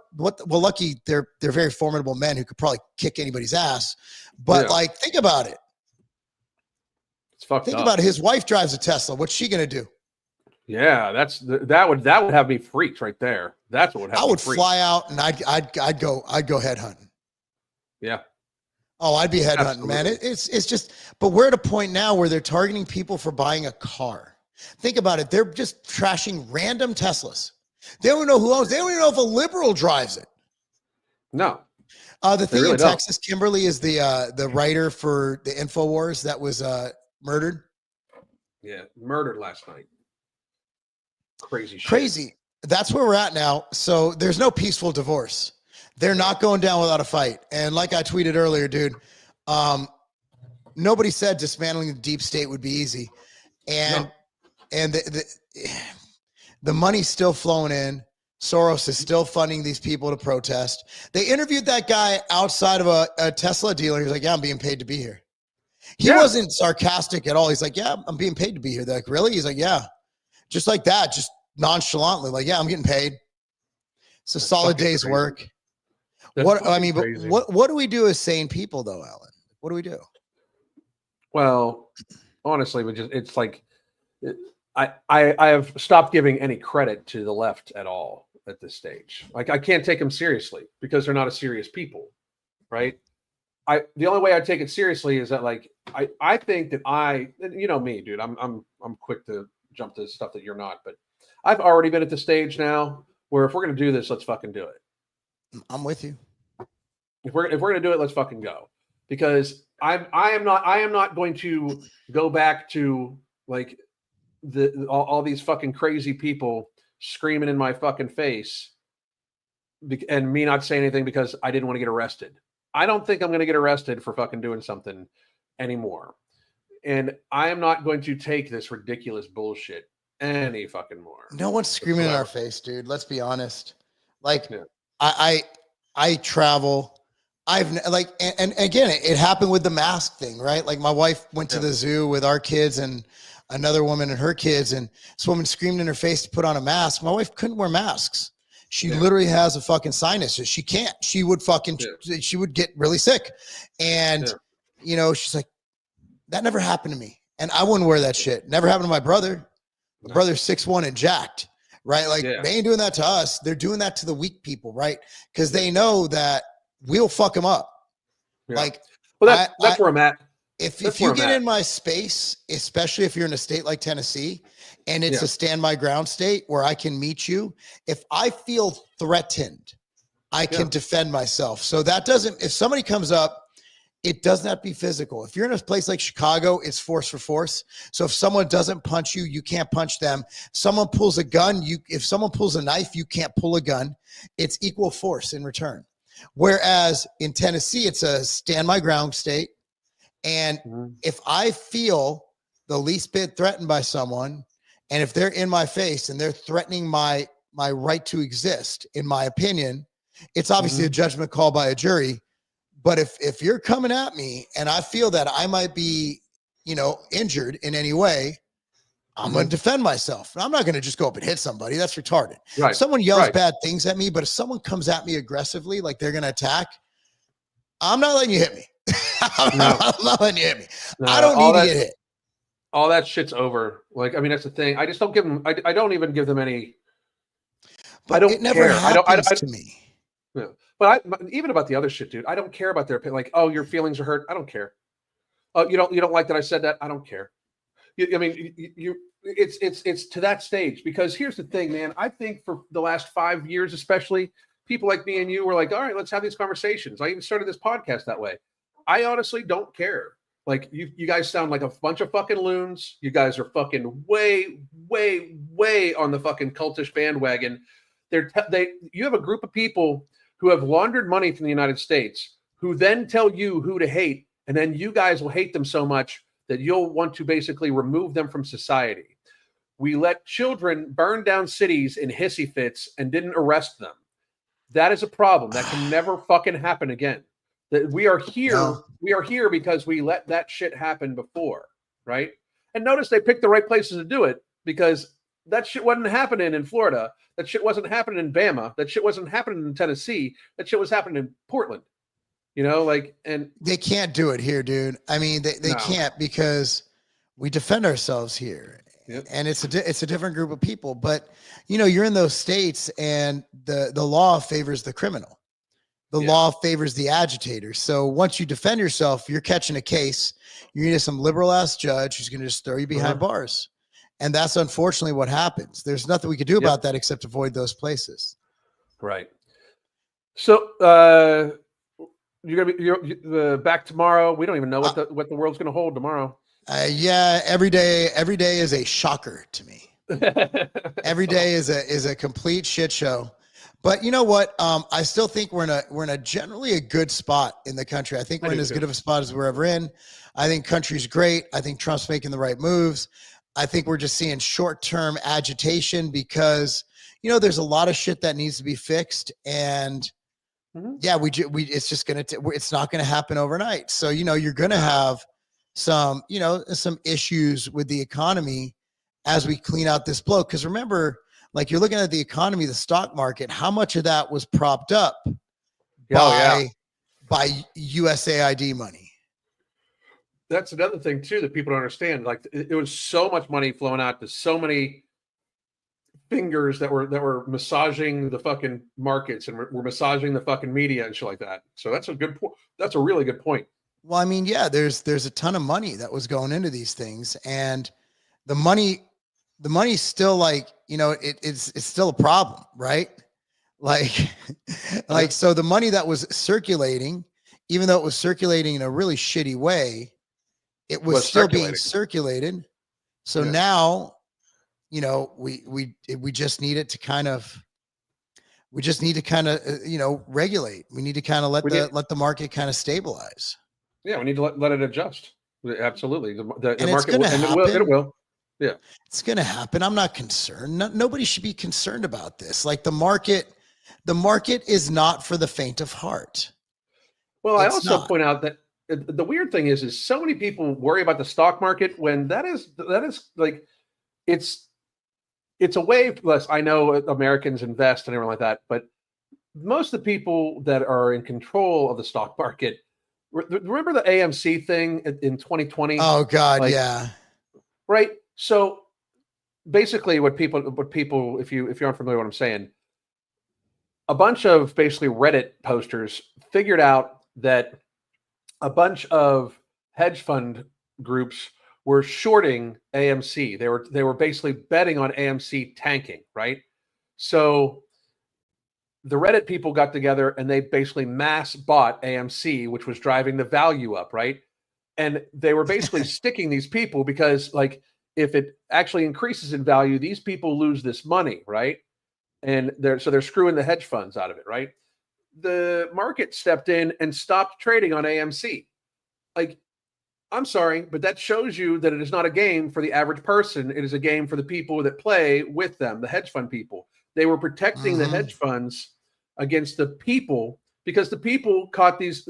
lucky they're very formidable men who could probably kick anybody's ass. But Yeah. like, think about it. It's fucked Think up. about it. His wife drives a Tesla. What's she going to do? Yeah, that would have me freaked right there. That's what would have I me would freaked. fly out and I'd go head hunting. Yeah. Oh, I'd be head hunting, man. It's just, but we're at a point now where they're targeting people for buying a car. Think about it. They're just trashing random Teslas. They don't know who owns. They don't even know if a liberal drives it. No. The thing really in don't. Texas, Kimberly is the writer for the InfoWars that was murdered. Yeah, murdered last night. Crazy shit. Crazy. That's where we're at now. So there's no peaceful divorce. They're not going down without a fight. And like I tweeted earlier, dude, nobody said dismantling the deep state would be easy. And the money's still flowing in. Soros is still funding these people to protest. They interviewed that guy outside of a Tesla dealer. He's like, yeah, I'm being paid to be here. He wasn't sarcastic at all. He's like, yeah, I'm being paid to be here. They're like, really? He's like, yeah. Just like that, just nonchalantly, like, yeah, I'm getting paid. It's a solid day's work. What do we do as sane people, though, Alan? What do we do? Well, honestly, it's like I have stopped giving any credit to the left at all at this stage. Like, I can't take them seriously because they're not a serious people, right? The only way I take it seriously is that, like, I think that you know me, dude. I'm quick to jump to stuff that you're not, but I've already been at the stage now where if we're gonna do this, let's fucking do it. I'm with you. If we're gonna do it, let's fucking go. Because I am not going to go back to like all these fucking crazy people screaming in my fucking face and me not saying anything because I didn't want to get arrested. I don't think I'm going to get arrested for fucking doing something anymore. And I am not going to take this ridiculous bullshit any fucking more. No one's screaming in our face, dude. Let's be honest. Like, I travel. I've like, and again, it happened with the mask thing, right? Like, my wife went to the zoo with our kids and another woman and her kids, and this woman screamed in her face to put on a mask. My wife couldn't wear masks. She literally has a fucking sinus. She can't. She would fucking. She would get really sick, and you know, she's like, that never happened to me, and I wouldn't wear that shit. Never happened to my brother. My brother's 6'1" and jacked, right? Like, they ain't doing that to us. They're doing that to the weak people, right? Because they know that we'll fuck them up. Like, well, that's where I'm at. If you get in my space, especially if you're in a state like Tennessee, and it's a stand my ground state where I can meet you, if I feel threatened, I can defend myself. So that doesn't, if somebody comes up, it doesn't have to be physical. If you're in a place like Chicago, it's force for force. So if someone doesn't punch you, you can't punch them. Someone pulls a gun, if someone pulls a knife, you can't pull a gun. It's equal force in return. Whereas in Tennessee, it's a stand my ground state. And if I feel the least bit threatened by someone, and if they're in my face and they're threatening my right to exist, in my opinion, it's obviously a judgment call by a jury. But if you're coming at me and I feel that I might be, you know, injured in any way, I'm going to defend myself. I'm not going to just go up and hit somebody. That's retarded. Right. Someone yells bad things at me, but if someone comes at me aggressively, like they're going to attack, I'm not letting you hit me. I'm not letting you hit me. No, I don't need to get hit. All that shit's over. Like, I mean, that's the thing. I just don't give them. I don't even give them any. But I don't. It never care. happens to me. Yeah. But even about the other shit, dude. I don't care about their opinion. Like, oh, your feelings are hurt. I don't care. Oh, you don't like that I said that. I don't care. I mean, it's to that stage, because here's the thing, man. I think for the last 5 years, especially, people like me and you were like, all right, let's have these conversations. I even started this podcast that way. I honestly don't care. Like, you guys sound like a bunch of fucking loons. You guys are fucking way, way, way on the fucking cultish bandwagon. You have a group of people who have laundered money from the United States, who then tell you who to hate, and then you guys will hate them so much that you'll want to basically remove them from society. We let children burn down cities in hissy fits and didn't arrest them. That is a problem. That can never fucking happen again. That we are here. No. We are here because we let that shit happen before, right? And notice they picked the right places to do it, because that shit wasn't happening in Florida. That shit wasn't happening in Bama. That shit wasn't happening in Tennessee. That shit was happening in Portland. And they can't do it here, dude. I mean, they No. can't, because we defend ourselves here. Yep. And it's a different group of people. But, you're in those states, and the law favors the criminal. The law favors the agitator. So once you defend yourself, you're catching a case. You're going to some liberal ass judge who's going to just throw you behind bars. And that's unfortunately what happens. There's nothing we can do about that except avoid those places. Right. So you're back tomorrow. We don't even know what the world's going to hold tomorrow. Yeah, every day is a shocker to me. Every day is a complete shit show. But you know what? I still think we're in a generally a good spot in the country. I think we're in as good of a spot as we're ever in. I think country's great. I think Trump's making the right moves. I think we're just seeing short-term agitation because there's a lot of shit that needs to be fixed, and it's not gonna happen overnight. So you're gonna have some issues with the economy as we clean out this blow. Because remember, like, you're looking at the economy, the stock market, how much of that was propped up by USAID money? That's another thing too that people don't understand. Like, it was so much money flowing out to so many fingers that were massaging the fucking markets and were massaging the fucking media and shit like that. So that's a good point. That's a really good point. Well, I mean, yeah, there's a ton of money that was going into these things, and the money's still, like, it's still a problem, right? Like, so the money that was circulating, even though it was circulating in a really shitty way, it was still being circulated. So now, we just need it to kind of, regulate. We need to kind of let the market kind of stabilize. Yeah, we need to let it adjust. Absolutely, the And market it will. Yeah, it's going to happen. I'm not concerned. Nobody should be concerned about this. Like, the market is not for the faint of heart. Well, I also point out that the weird thing is so many people worry about the stock market when that is like, it's a way less. I know Americans invest and everything like that, but most of the people that are in control of the stock market, remember the AMC thing in 2020? Oh God, yeah. Right. So basically, what people, if you're unfamiliar with what I'm saying, a bunch of basically Reddit posters figured out that a bunch of hedge fund groups were shorting AMC. They were basically betting on AMC tanking, right? So the Reddit people got together and they basically mass bought AMC, which was driving the value up, right? And they were basically sticking these people because, like, if it actually increases in value, these people lose this money, right? And they're screwing the hedge funds out of it, right? The market stepped in and stopped trading on AMC. Like, I'm sorry, but that shows you that it is not a game for the average person. It is a game for the people that play with them, the hedge fund people. They were protecting the hedge funds against the people because the people caught these.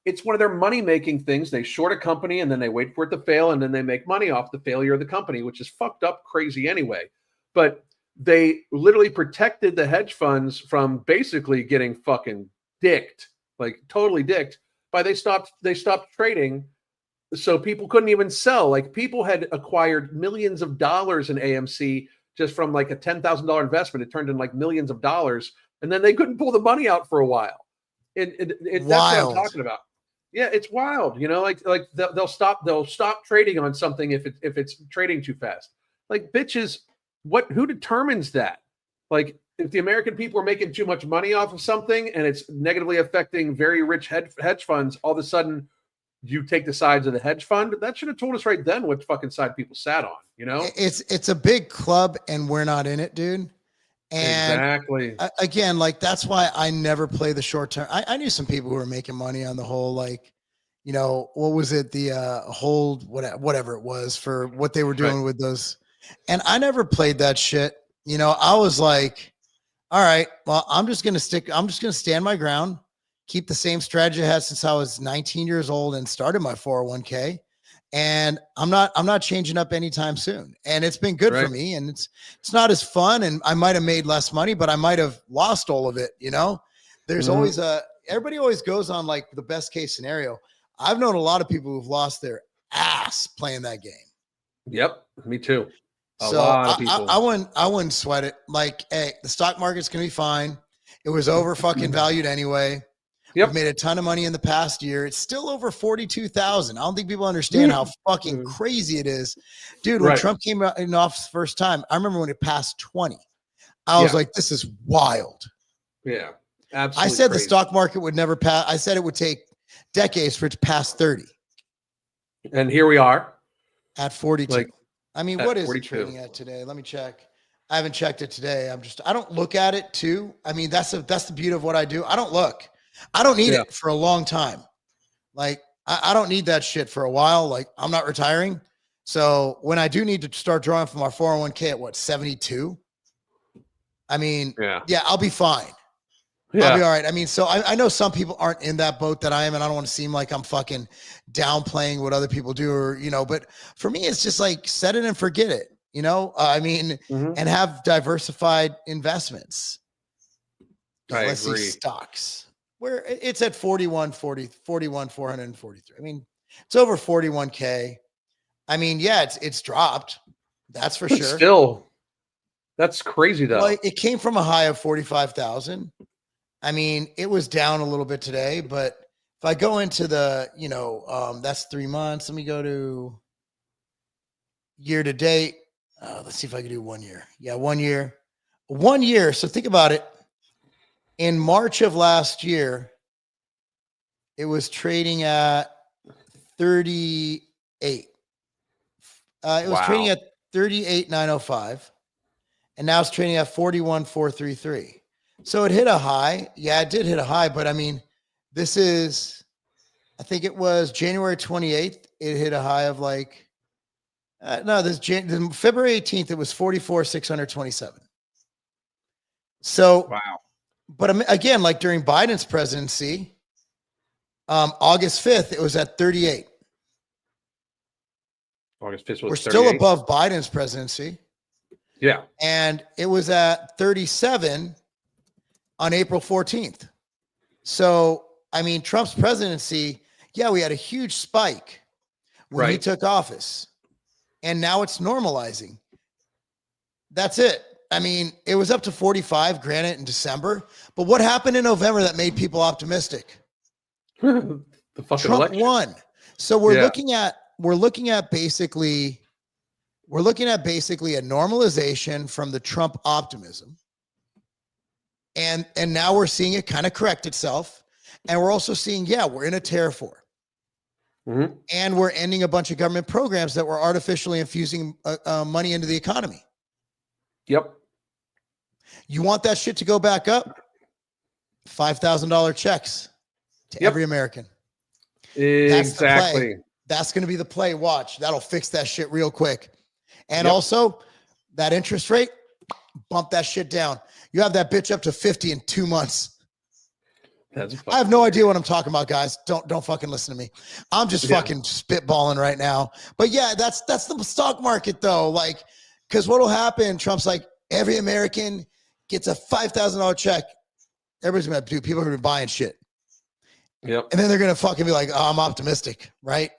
It's one of their money-making things. They short a company and then they wait for it to fail and then they make money off the failure of the company, which is fucked up crazy anyway. But they literally protected the hedge funds from basically getting fucking dicked, like totally dicked, by they stopped trading. So people couldn't even sell. Like, people had acquired millions of dollars in AMC just from like a $10,000 investment. It turned in like millions of dollars, and then they couldn't pull the money out for a while. That's what I'm talking about. Yeah, it's wild. Like they'll stop trading on something if it's trading too fast. Like, bitches, who determines that? Like, if the American people are making too much money off of something and it's negatively affecting very rich hedge funds, all of a sudden you take the sides of the hedge fund. That should have told us right then what fucking side people sat on, It's a big club and we're not in it, dude. And exactly. Again, like, that's why I never play the short term. I knew some people who were making money on the whole, like, what was it? The hold, whatever it was for what they were doing with those. And I never played that shit. I was like, all right, well, I'm just going to stand my ground, keep the same strategy I had since I was 19 years old and started my 401k. and I'm not changing up anytime soon. And it's been good for Right. me, and it's not as fun, and I might have made less money, but I might have lost all of it. You know, there's Mhm. always everybody always goes on like the best case scenario. I've known a lot of people who've lost their ass playing that game. Yep, me too. A So lot of people. I wouldn't sweat it. Like, hey, the stock market's gonna be fine. It was over fucking valued anyway. Yep. We've made a ton of money in the past year. It's still over 42,000. I don't think people understand how fucking crazy it is. Dude, when Right. Trump came out in office the first time, I remember when it passed 20. I was Yeah. like, this is wild. Yeah, I absolutely. said the crazy. stock market would never pass. I said it would take decades for it to pass 30 And here we are. at 42. Like, I mean, at what is it 42. trading at today? Let me check. I haven't checked it today. I don't look at it too. I mean, that's the beauty of what I do. I don't look. I don't need Yeah. it for a long time. Like, I don't need that shit for a while. Like, I'm not retiring. So when I do need to start drawing from our 401k at 72? I mean, Yeah. I'll be fine. Yeah. I'll be all right. I mean, so I know some people aren't in that boat that I am, and I don't want to seem like I'm fucking downplaying what other people do, or, you know, but for me, it's just like set it and forget it, you know? I mean, Mhm. and have diversified investments. I Let's see, agree. stocks. Where it's at 41,443. I mean, it's over 41K. I mean, yeah, it's dropped. That's for But sure. still, that's crazy though. Well, it came from a high of 45,000. I mean, it was down a little bit today, but if I go into the, you know, that's 3 months. Let me go to year to date. Let's see if I can do 1 year. Yeah, 1 year. 1 year. So think about it. In March of last year, it was trading at 38. It was trading Wow. at 38,905. And now it's trading at 41,433. So it hit a high. Yeah, it did hit a high, but I mean, this is, I think it was January 28th. It hit a high of like, no, this February 18th, it was 44,627. So, Wow. but again, like during Biden's presidency, August 5th, it was at 38. August 5th was We're still 38. above Biden's presidency. Yeah. And it was at 37 on April 14th. So, I mean, Trump's presidency, yeah, we had a huge spike when he Right. took office, and now it's normalizing. That's it. I mean, it was up to 45, granted, in December, but what happened in November that made people optimistic? The fucking Trump election. won. So we're Yeah. looking at basically a normalization from the Trump optimism. And now we're seeing it kind of correct itself. And we're also seeing, yeah, we're in a tariff war. Mhm. And we're ending a bunch of government programs that were artificially infusing money into the economy. Yep. You want that shit to go back up? $5,000 checks to Yep. every American. the play. Exactly. That's going to be the play. Watch. That'll fix that shit real quick. And Yep. also, that interest rate, bump that shit down. You have that bitch up to 50 in 2 months. That's I have no idea what I'm talking about, guys. Don't fucking listen to me. I'm just Yeah. fucking spitballing right now. But yeah, that's the stock market though. Like, because what'll happen? Trump's like, every American gets a $5,000 check. Everybody's gonna do. People are gonna be buying shit, Yep. and then they're gonna fucking be like, oh, I'm optimistic, right?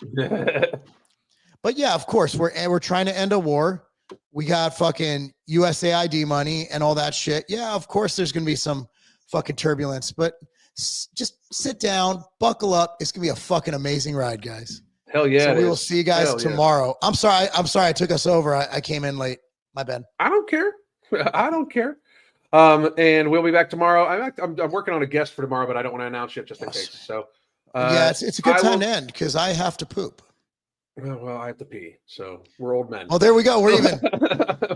But yeah, of course, we're trying to end a war. We got fucking USAID money and all that shit. Yeah, of course, there's gonna be some fucking turbulence, but just sit down, buckle up. It's gonna be a fucking amazing ride, guys. Hell yeah. So it we will is. see you guys Hell yeah. tomorrow. I'm sorry I took us over. I came in late. My bad. I don't care. I don't care. And we'll be back tomorrow. I'm working on a guest for tomorrow, but I don't want to announce yet just in case. So Yeah, it's a good I time will- to end because I have to poop. well, I have to pee. So we're old men. Oh, there we go. We're even.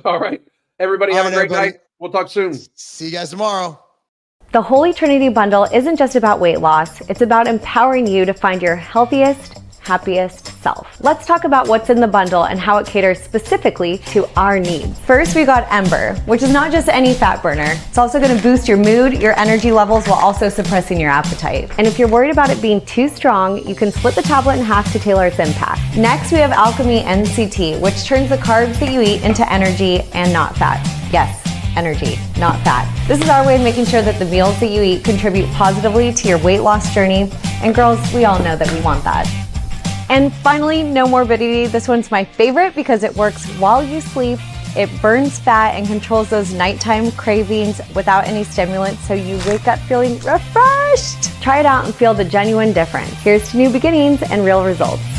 All right. Everybody All have right, a great everybody. night. We'll talk soon. See you guys tomorrow. The Holy Trinity Bundle isn't just about weight loss, it's about empowering you to find your healthiest, happiest itself. Let's talk about what's in the bundle and how it caters specifically to our needs. First, we got Ember, which is not just any fat burner. It's also going to boost your mood, your energy levels, while also suppressing your appetite. And if you're worried about it being too strong, you can split the tablet in half to tailor its impact. Next, we have Alchemy NCT, which turns the carbs that you eat into energy and not fat. Yes, energy, not fat. This is our way of making sure that the meals that you eat contribute positively to your weight loss journey. And girls, we all know that we want that. And finally, no morbidity. This one's my favorite because it works while you sleep. It burns fat and controls those nighttime cravings without any stimulants, so you wake up feeling refreshed. Try it out and feel the genuine difference. Here's to new beginnings and real results.